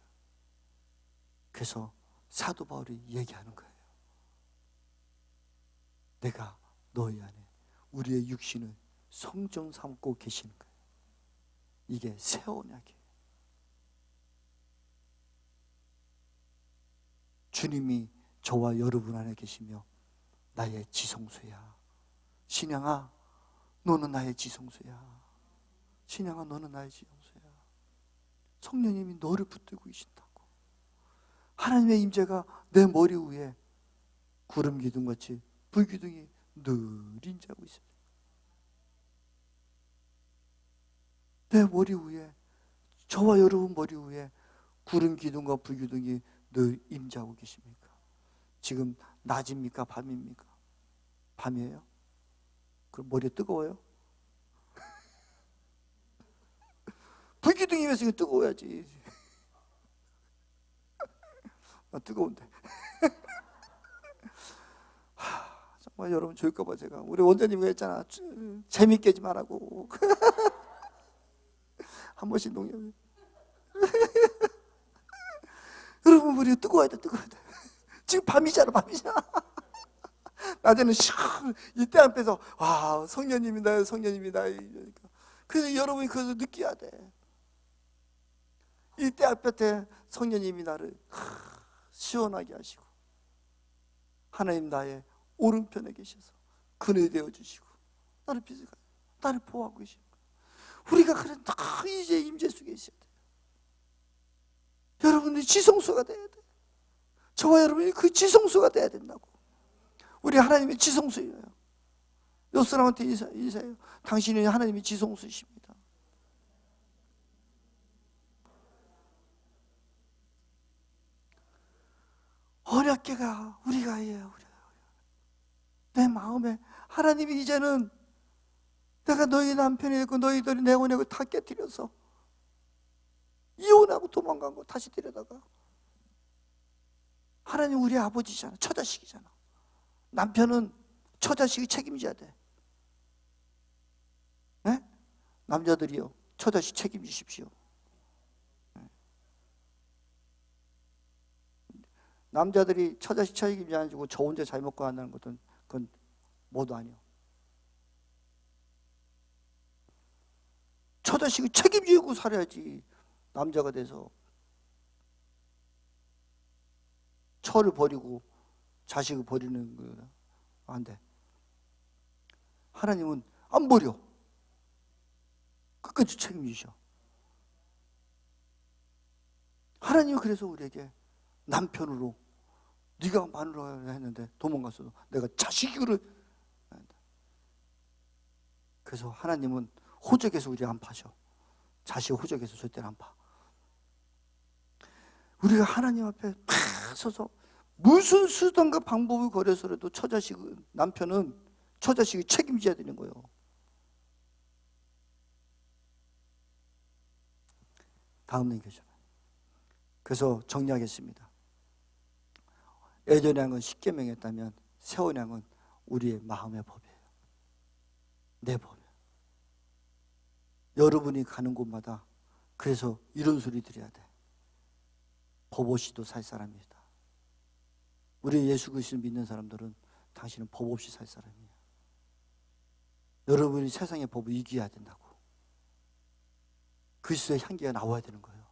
그래서 사도 바울이 얘기하는 거예요. 내가 너희 안에 우리의 육신을 성전 삼고 계시는 거예요. 이게 새 언약이에요. 주님이 저와 여러분 안에 계시며 나의 지성소야. 신양아, 너는 나의 지성소야. 신양아, 너는 나의 지성소야. 성령님이 너를 붙들고 계신다고. 하나님의 임재가 내 머리 위에 구름 기둥같이 불기둥이 늘 임재하고 있어요. 내 머리 위에, 저와 여러분 머리 위에 구름 기둥과 불기둥이 늘 임재하고 계십니까? 지금 낮입니까? 밤입니까? 밤이에요? 그럼 머리가 뜨거워요? 불기둥이 위에서 뜨거워야지. 뜨거운데. 정말 여러분 좋을까봐 제가, 우리 원장님이 했잖아. 재밌게 좀 하라고. 한 번씩 농협. 여러분 머리가 뜨거워야 돼. 지금 밤이잖아. 낮에는 이때 앞에서 성령님이다. 그래서 여러분이 그것을 느껴야 돼. 이때 앞에 성령님이 나를 시원하게 하시고, 하나님 나의 오른편에 계셔서 그네 되어 주시고 나를 보호하고 계시고, 우리가 그런 다 이제 임재 속에 있어야 돼요. 여러분들이 지성소가 돼야 돼. 저와 여러분이 그 지성소가 돼야 된다고. 우리 하나님의 지성소예요. 옆 사람한테 인사해요. 당신이 하나님의 지성소이십니다. 언약궤가 우리가 해요. 내 마음에 하나님이 이제는 내가 너희 남편이 됐고 너희들이 내 언약을 다 깨뜨려서 이혼하고 도망간 거 다시 데려다가, 하나님 우리 아버지잖아. 처자식이잖아. 남편은 처자식이 책임져야 돼. 네? 남자들이요, 처자식 책임지십시오. 남자들이 처자식 책임지 안 주고 저 혼자 잘 먹고 한다는 것은 그건 뭐도 아니요. 처자식이 책임지고 살아야지. 남자가 돼서 처를 버리고 자식을 버리는 거는 안 돼. 하나님은 안 버려. 끝까지 책임지셔. 하나님은 그래서 우리에게 남편으로, 네가 마누라야 했는데 도망갔어도 내가 자식으로. 그래서 하나님은 호적에서 우리 안 파셔. 자식 호적에서 절대로 안 파. 우리가 하나님 앞에 팍 서서 무슨 수단과 방법을 거려서라도 남편은 처자식이 책임져야 되는 거예요. 다음 얘기죠. 그래서 정리하겠습니다. 예전양은 십계명이었다면 새 언약은 우리의 마음의 법이에요. 내 법이에요. 여러분이 가는 곳마다 그래서 이런 소리 드려야 돼. 법 없이도 살 사람이다. 우리 예수 그리스도를 믿는 사람들은 당신은 법 없이 살 사람이에요. 여러분이 세상의 법을 이겨야 된다고. 그리스도의 향기가 나와야 되는 거예요.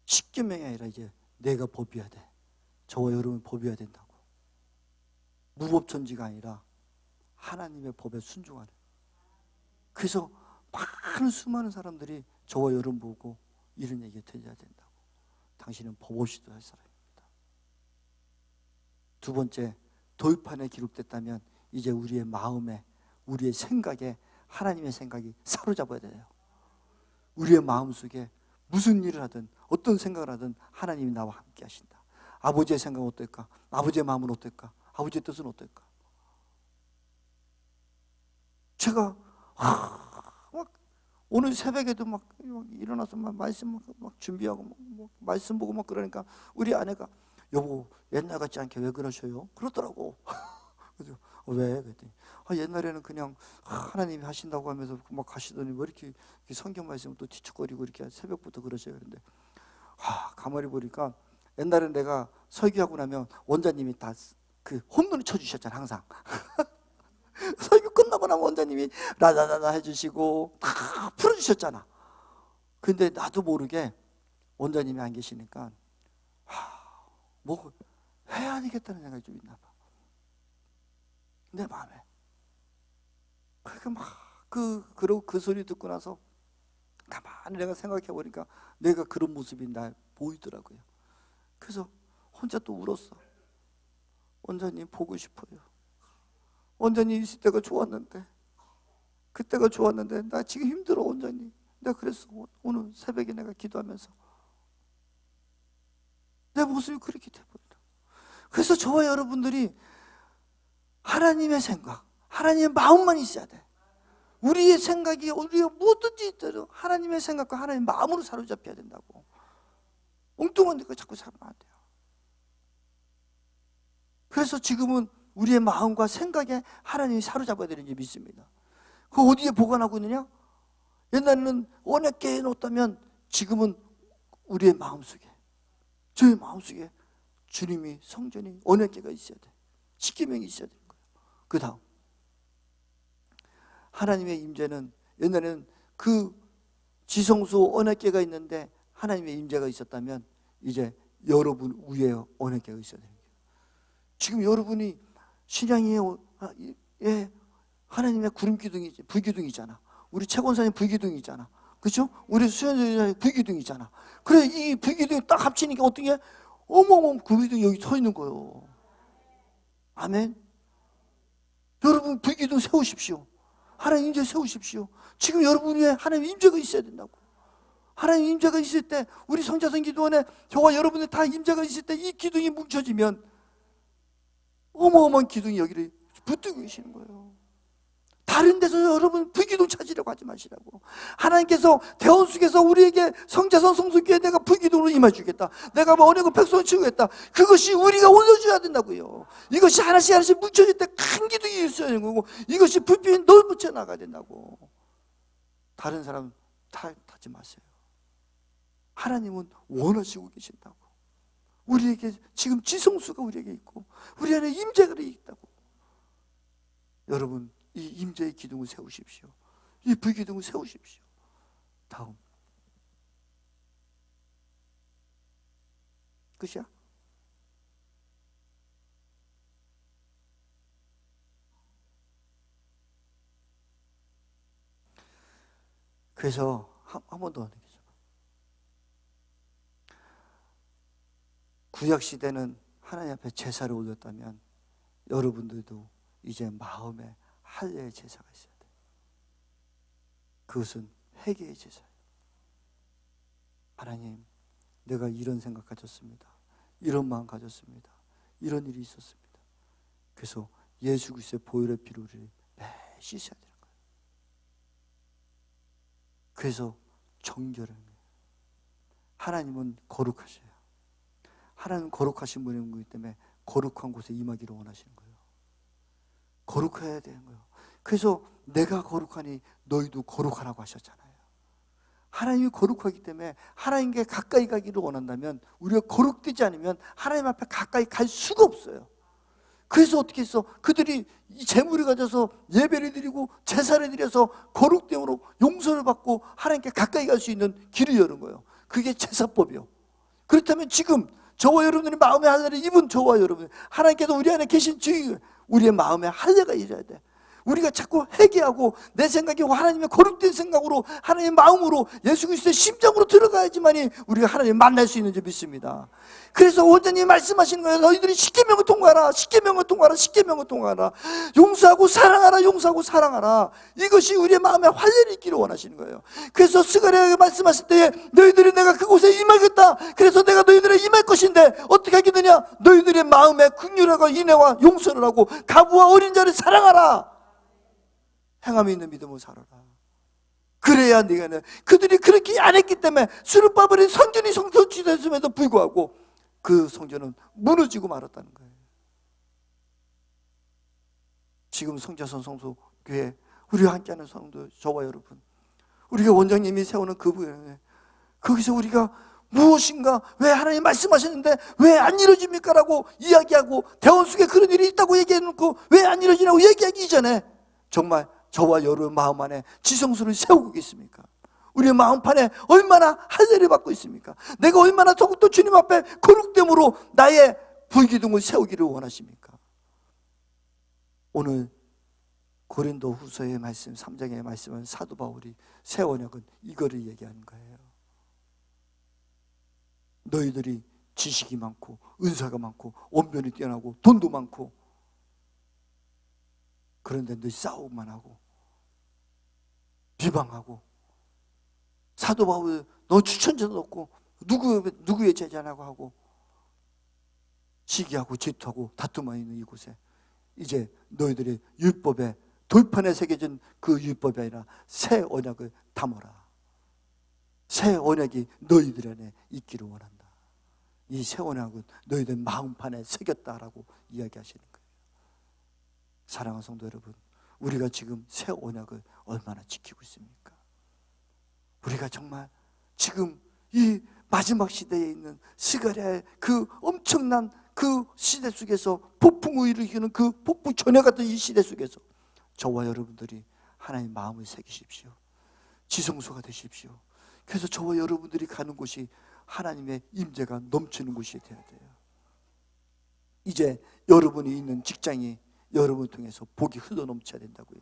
십계명이 아니라 이제 내가 법이어야 돼. 저와 여러분 법이어야 된다고. 무법천지가 아니라 하나님의 법에 순종하는. 그래서 많은 수많은 사람들이 저와 여러분 보고 이런 얘기가 들려야 된다고. 당신은 법 없이도 할 사람입니다. 두 번째, 돌판에 기록됐다면 이제 우리의 마음에, 우리의 생각에 하나님의 생각이 사로잡아야 돼요. 우리의 마음속에 무슨 일을 하든 어떤 생각을 하든 하나님이 나와 함께 하신다. 아버지의 생각은 어떨까? 아버지의 마음은 어떨까? 아버지의 뜻은 어떨까? 제가 막 오늘 새벽에도 막 일어나서 막 말씀 막 준비하고 막 말씀 보고 막 그러니까 우리 아내가 여보 옛날 같지 않게 왜 그러셔요? 그러더라고. 그래서 왜? 그랬더니 옛날에는 그냥 하나님이 하신다고 하면서 막 가시더니 왜 이렇게 성경 말씀을 또 뒤척거리고 이렇게 새벽부터 그러셔요. 그런데 가만히 보니까 옛날엔 내가 설교하고 나면 원장님이 다 그 홈런을 쳐주셨잖아 항상. 설교 끝나고 나면 원장님이 라라라라 해주시고 다 풀어주셨잖아. 근데 나도 모르게 원장님이 안 계시니까 뭐 해야 되겠다는 생각이 좀 있나 봐. 내 마음에. 그러니까 막 그러고 그 소리 듣고 나서 가만히 내가 생각해 보니까 내가 그런 모습이 날 보이더라고요. 그래서 혼자 또 울었어. 원장님 보고 싶어요. 원장님 있을 때가 좋았는데, 그때가 좋았는데 나 지금 힘들어 원장님. 내가 그랬어. 오늘 새벽에 내가 기도하면서 내 모습이 그렇게 돼버리더라. 그래서 저와 여러분들이 하나님의 생각, 하나님의 마음만 있어야 돼. 우리의 생각이 우리가 뭐든지 있도록 하나님의 생각과 하나님의 마음으로 사로잡혀야 된다고. 엉뚱한 데가 자꾸 살면 안 돼요. 그래서 지금은 우리의 마음과 생각에 하나님이 사로잡아야 되는지 믿습니다. 그 어디에 보관하고 있느냐? 옛날에는 언약궤에 놓았다면 지금은 우리의 마음속에, 저의 마음속에 주님이 성전이 언약궤가 있어야 돼. 십계명이 있어야 되는 거예요. 그 다음 하나님의 임재는, 옛날에는 그 지성소 언약궤가 있는데 하나님의 임재가 있었다면 이제 여러분 위에 언약궤가 있어야 되는 거예요. 지금 여러분이 신앙이 하나님의 구름기둥이, 불기둥이잖아. 우리 채권사님 불기둥이잖아. 그렇죠? 우리 수현자님 불기둥이잖아. 그래, 이 불기둥이 딱 합치니까 어떤 게 어머머 불기둥이 여기 서 있는 거예요. 아멘. 여러분 불기둥 세우십시오. 하나님 임재 세우십시오. 지금 여러분 위에 하나님 임재가 있어야 된다고. 하나님 임재가 있을 때, 우리 성자성 기도원에 저와 여러분의 다 임재가 있을 때 이 기둥이 뭉쳐지면 어마어마한 기둥이 여기를 붙들고 계시는 거예요. 다른 데서 여러분 불기둥 찾으려고 하지 마시라고. 하나님께서 대원 속에서 우리에게 성자성 성소교회 내가 불기둥으로 임해주겠다, 내가 뭐 언약을 백성을 치우겠다, 그것이 우리가 올려줘야 된다고요. 이것이 하나씩 하나씩 뭉쳐질 때 큰 기둥이 있어야 되는 거고, 이것이 불빛이 넓어져 나가야 된다고. 다른 사람 탓하지 마세요. 하나님은 원하시고 계신다고. 우리에게 지금 지성수가 우리에게 있고 우리 안에 임재가 있다고. 여러분 이 임재의 기둥을 세우십시오. 이 불기둥을 세우십시오. 다음 끝이야? 그래서 한 번 더 얘기해줘. 구약 시대는 하나님 앞에 제사를 올렸다면 여러분들도 이제 마음에 할례의 제사가 있어야 돼. 그것은 회개의 제사예요. 하나님, 내가 이런 생각 가졌습니다. 이런 마음 가졌습니다. 이런 일이 있었습니다. 그래서 예수 그리스도의 보혈의 피로 우리를 매일 씻어야 되는 거예요. 그래서 정결한 거예요. 하나님은 거룩하셔요. 하나님은 거룩하신 분이기 때문에 거룩한 곳에 임하기를 원하시는 거예요. 거룩해야 되는 거예요. 그래서 내가 거룩하니 너희도 거룩하라고 하셨잖아요. 하나님이 거룩하기 때문에 하나님께 가까이 가기를 원한다면, 우리가 거룩되지 않으면 하나님 앞에 가까이 갈 수가 없어요. 그래서 어떻게 했어? 그들이 이 재물을 가져서 예배를 드리고 제사를 드려서 거룩됨으로 용서를 받고 하나님께 가까이 갈 수 있는 길을 여는 거예요. 그게 제사법이요. 그렇다면 지금 저와 여러분들이 마음의 할례를 입은 저와 여러분, 하나님께서 우리 안에 계신 주인, 우리의 마음의 할례가 이래야 돼. 우리가 자꾸 회개하고 내 생각이 하나님의 거룩된 생각으로, 하나님의 마음으로, 예수 그리스도의 심정으로 들어가야지만이 우리가 하나님 만날 수 있는 줄 믿습니다. 그래서 원장님이 말씀하시는 거예요. 너희들이 십계명을 통과하라, 십계명을 통과하라, 십계명을 통과하라. 용서하고 사랑하라, 용서하고 사랑하라. 이것이 우리의 마음에 활례를 있기를 원하시는 거예요. 그래서 스가랴가 말씀하실 때에 너희들이 내가 그곳에 임하겠다, 그래서 내가 너희들에 임할 것인데 어떻게 하겠느냐? 너희들의 마음에 긍휼하고 인애와 용서를 하고 가부와 어린 자를 사랑하라. 행함이 있는 믿음으로 살아라. 그래야 네가 그들이 그렇게 안 했기 때문에 스룹바벨의 성전이 성전됐음에도 불구하고 그 성전은 무너지고 말았다는 거예요. 지금 성자선 성소교회 우리와 함께하는 성도, 저와 여러분, 우리가 원장님이 세우는 그 부분에 거기서 우리가 무엇인가, 왜 하나님 말씀하셨는데 왜 안 이루어집니까? 라고 이야기하고, 대원 속에 그런 일이 있다고 얘기해놓고 왜 안 이루어지냐고 얘기하기 이전에 정말 저와 여러분 마음 안에 지성소를 세우고 있습니까? 우리의 마음판에 얼마나 할례를 받고 있습니까? 내가 얼마나 더욱더 주님 앞에 거룩됨으로 나의 불기둥을 세우기를 원하십니까? 오늘 고린도 후서의 말씀 3장의 말씀은 사도 바울이 새 언약은 이거를 얘기하는 거예요. 너희들이 지식이 많고 은사가 많고 언변이 뛰어나고 돈도 많고, 그런데 너희 싸움만 하고 비방하고, 사도 바울 너 추천자도 없고 누구의 제자냐고 하고 시기하고 질투하고 다툼만 있는 이곳에 이제 너희들의 율법에 돌판에 새겨진 그 율법이 아니라 새 언약을 담아라. 새 언약이 너희들 안에 있기를 원한다. 이 새 언약은 너희들 마음판에 새겼다라고 이야기하시는 거예요. 사랑하는 성도 여러분, 우리가 지금 새 언약을 얼마나 지키고 있습니까? 우리가 정말 지금 이 마지막 시대에 있는 스가랴의 그 엄청난 그 시대 속에서 폭풍을 일으키는 그 폭풍 전야 같은 이 시대 속에서 저와 여러분들이 하나님 마음을 새기십시오. 지성소가 되십시오. 그래서 저와 여러분들이 가는 곳이 하나님의 임재가 넘치는 곳이 되어야 돼요. 이제 여러분이 있는 직장이 여러분을 통해서 복이 흘러 넘쳐야 된다고요.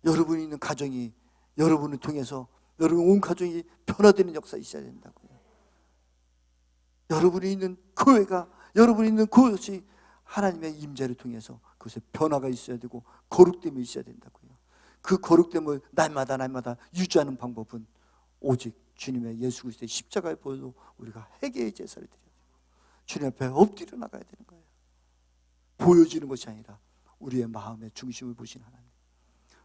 여러분이 있는 가정이 여러분을 통해서 여러분 온 가정이 변화되는 역사 있어야 된다고요. 여러분이 있는 교회가, 여러분이 있는 그것이 하나님의 임재를 통해서 그것에 변화가 있어야 되고 거룩됨이 있어야 된다고요. 그 거룩됨을 날마다 유지하는 방법은 오직 주님의 예수 그리스도의 십자가의 보혈로 우리가 회개의 제사를 드려야 돼요. 주님 앞에 엎드려 나가야 되는 거예요. 보여지는 것이 아니라 우리의 마음의 중심을 보신 하나님,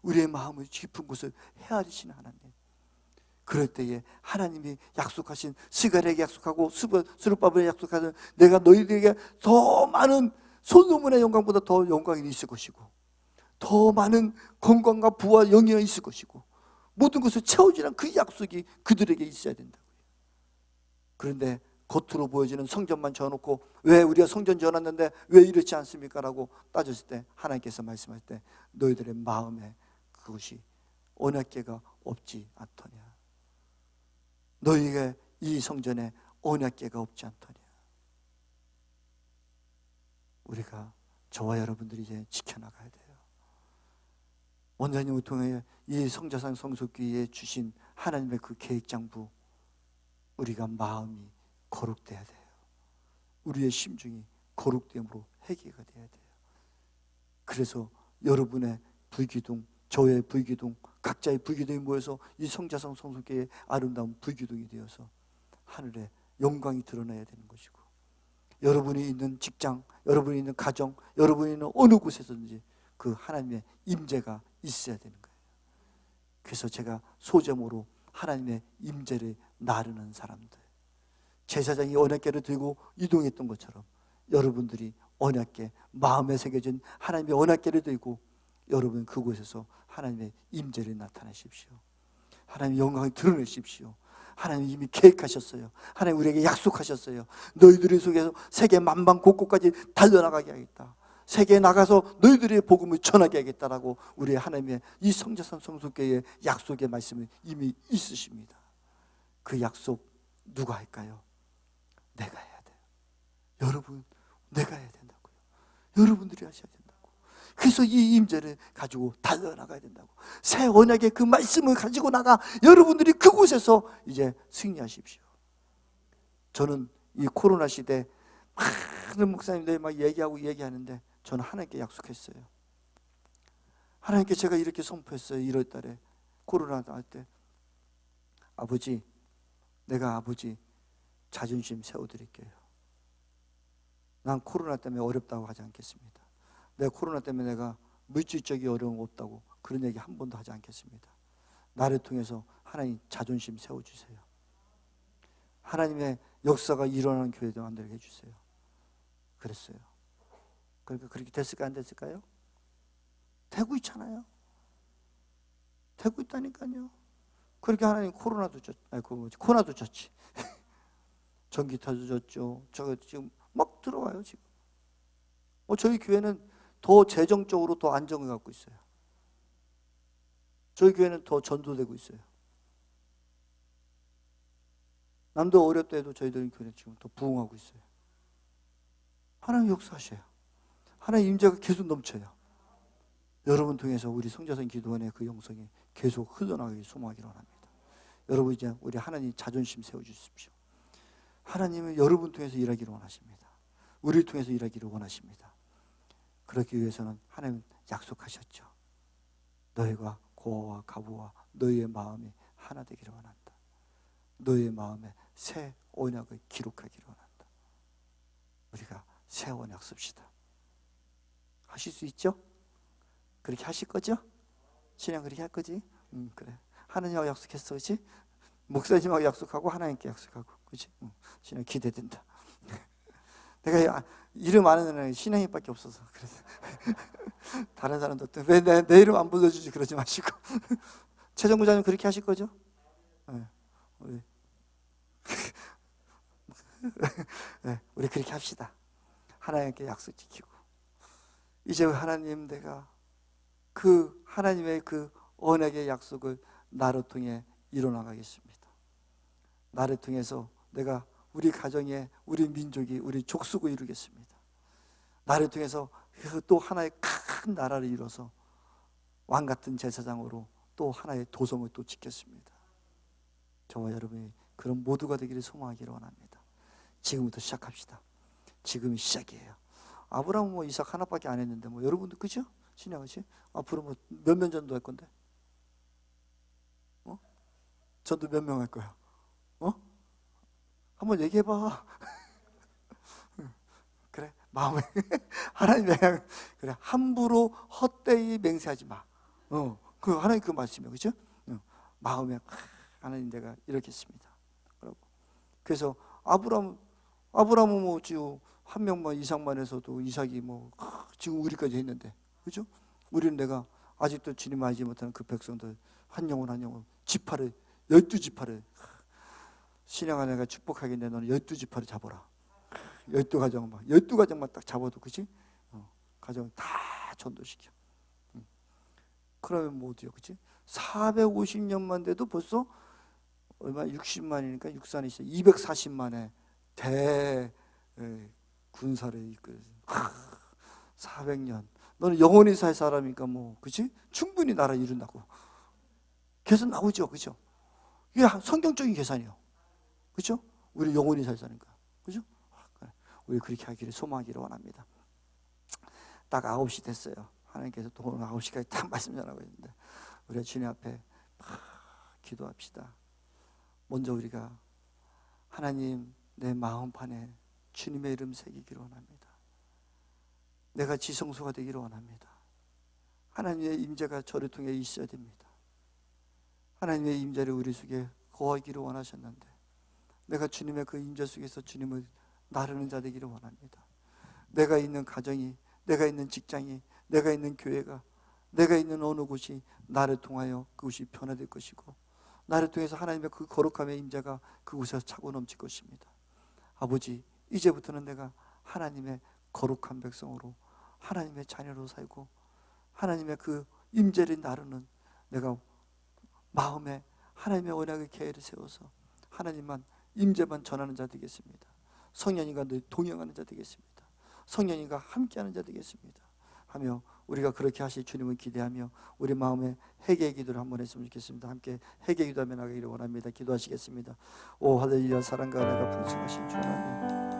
우리의 마음의 깊은 곳을 헤아리시는 하나님, 그럴 때에 하나님이 약속하신, 스가랴에게 약속하고 스룹바벨에게 약속하는 내가 너희들에게 더 많은 솔로몬의 영광보다 더 영광이 있을 것이고 더 많은 건강과 부와 영예가 있을 것이고 모든 것을 채워주는 그 약속이 그들에게 있어야 된다고요. 그런데 겉으로 보여지는 성전만 지어놓고 왜 우리가 성전 지어놨는데 왜 이렇지 않습니까? 라고 따졌을 때 하나님께서 말씀할 때 너희들의 마음에 그것이 언약궤가 없지 않더냐, 너희에게 이 성전에 언약궤가 없지 않더냐. 우리가, 저와 여러분들이 이제 지켜나가야 돼요. 원장님을 통해 이 성자상 성소교회에 주신 하나님의 그 계획장부, 우리가 마음이 거룩돼야 돼요. 우리의 심중이 거룩됨으로 회개가 돼야 돼요. 그래서 여러분의 불기둥, 저의 불기둥, 각자의 불기둥이 모여서 이 성자상 성소교회의 아름다운 불기둥이 되어서 하늘에 영광이 드러나야 되는 것이고, 여러분이 있는 직장, 여러분이 있는 가정, 여러분이 있는 어느 곳에서든지 그 하나님의 임재가 있어야 되는 거예요. 그래서 제가 소제목으로 하나님의 임재를 나르는 사람들, 제사장이 언약궤를 들고 이동했던 것처럼 여러분들이 언약궤, 마음에 새겨진 하나님의 언약궤를 들고 여러분 그곳에서 하나님의 임재를 나타내십시오. 하나님 영광을 드러내십시오. 하나님 이미 계획하셨어요. 하나님 우리에게 약속하셨어요. 너희들의 속에서 세계 만방 곳곳까지 달려나가게 하겠다. 세계에 나가서 너희들의 복음을 전하게 하겠다라고 우리 하나님의 이 성자산 성소교회의 약속의 말씀이 이미 있으십니다. 그 약속 누가 할까요? 내가 해야 돼요. 여러분, 내가 해야 된다고요. 여러분들이 하셔야 된다고. 그래서 이 임재를 가지고 달려나가야 된다고. 새 언약의 그 말씀을 가지고 나가 여러분들이 그곳에서 이제 승리하십시오. 저는 이 코로나 시대 많은 목사님들이 막 얘기하는데 저는 하나님께 약속했어요. 하나님께 제가 이렇게 선포했어요. 1월 달에 코로나 할 때, 아버지, 내가 아버지 자존심 세워드릴게요. 난 코로나 때문에 어렵다고 하지 않겠습니다. 내가 코로나 때문에 내가 물질적인 어려움 없다고 그런 얘기 한 번도 하지 않겠습니다. 나를 통해서 하나님 자존심 세워주세요. 하나님의 역사가 일어나는 교회도 만들게 해주세요. 그랬어요. 그러니까 그렇게 됐을까 안 됐을까요? 되고 있잖아요. 되고 있다니까요. 그렇게 하나님 코로나도 코로나도 졌지. 전기타도 졌죠. 저거 지금 막 들어와요 지금. 저희 교회는 더 재정적으로 더 안정을 갖고 있어요. 저희 교회는 더 전도되고 있어요. 남도 어렵다 해도 저희들 교회는 지금 더 부흥하고 있어요. 하나님 역사하셔요. 하나님 임재가 계속 넘쳐요. 여러분 통해서 우리 성자선 기도원의 그 영성이 계속 흘러나가기 소망하기를 원합니다. 여러분 이제 우리 하나님 자존심 세워주십시오. 하나님은 여러분 통해서 일하기를 원하십니다. 우리를 통해서 일하기를 원하십니다. 그렇기 위해서는 하나님 약속하셨죠. 너희가 고아와 가부와 너희의 마음이 하나 되기를 원한다. 너희의 마음에 새 언약을 기록하기를 원한다. 우리가 새 언약 씁시다. 하실 수 있죠? 그렇게 하실 거죠? 신앙 그렇게 할 거지? 그래. 하나님하고 약속했어, 그렇지? 목사님하고 약속하고 하나님께 약속하고, 그렇지? 신앙 기대된다. 내가 이름 아는 애는 신앙이밖에 없어서 그래서 다른 사람도 왜 내 이름 안 불러주지 그러지 마시고 최정구자님 그렇게 하실 거죠? 네, 우리 그렇게 합시다. 하나님께 약속 지키고 이제 하나님 내가 그 하나님의 그 언약의 약속을 나를 통해 이뤄나가겠습니다. 나를 통해서 내가 우리 가정에 우리 민족이 우리 족속을 이루겠습니다. 나를 통해서 또 하나의 큰 나라를 이뤄서 왕 같은 제사장으로 또 하나의 도성을 또 짓겠습니다. 저와 여러분이 그런 모두가 되기를 소망하기를 원합니다. 지금부터 시작합시다. 지금이 시작이에요. 아브라함은 이삭 하나밖에 안 했는데 여러분도 그죠? 신앙이지? 앞으로 몇 명 전도 할 건데? 전도 몇 명 할 거야? 한번 얘기해봐. 그래, 마음에 하나님의 그래 함부로 헛되이 맹세하지 마. 그 하나님 그 말씀이에요, 그렇죠? 마음에 하나님 내가 이렇게 했습니다. 그래서 아브라함은 지금 한 명만 이삭만 해서도 이삭이 지금 우리까지 했는데, 그렇죠? 우리는 내가 아직도 주님 알지 못하는 그 백성들 한 영혼 지파를 12지파를 신앙아 내가 축복하겠네. 너는 12지파를 잡아라. 12가정만 딱 잡아도, 그치? 가정 다 전도시켜. 그러면 어디요, 그치? 450년만 돼도 벌써 얼마 60만이니까 육산이 있어. 240만의 대 군사를 이끌어서 400년. 너는 영원히 살 사람이니까 그치? 충분히 나라 이룬다고. 계속 나오죠, 그죠? 이게 성경적인 계산이요. 그렇죠? 우리 영원히 살 사니까. 그렇죠? 우리 그렇게 하기를 소망하기를 원합니다. 딱 9시 됐어요. 하나님께서 또 오늘 9시까지 딱 말씀 전하고 있는데 우리가 주님 앞에 기도합시다. 먼저 우리가 하나님 내 마음판에 주님의 이름 새기기를 원합니다. 내가 지성소가 되기를 원합니다. 하나님의 임재가 저를 통해 있어야 됩니다. 하나님의 임재를 우리 속에 거하기를 원하셨는데 내가 주님의 그 임재 속에서 주님을 나르는 자 되기를 원합니다. 내가 있는 가정이, 내가 있는 직장이, 내가 있는 교회가, 내가 있는 어느 곳이 나를 통하여 그곳이 변화될 것이고 나를 통해서 하나님의 그 거룩함의 임재가 그곳에서 차고 넘칠 것입니다. 아버지, 이제부터는 내가 하나님의 거룩한 백성으로, 하나님의 자녀로 살고 하나님의 그 임재를 나르는, 내가 마음에 하나님의 언약의 계획을 세워서 하나님만 임재만 전하는 자 되겠습니다. 성령님과 늘 동행하는 자 되겠습니다. 성령님과 함께하는 자 되겠습니다 하며, 우리가 그렇게 하실 주님을 기대하며 우리 마음에 회개의 기도를 한번 했으면 좋겠습니다. 함께 회개의 기도하며 나가기를 원합니다. 기도하시겠습니다. 오 할렐루야. 사랑과 은혜가 풍성하신 주 하나님,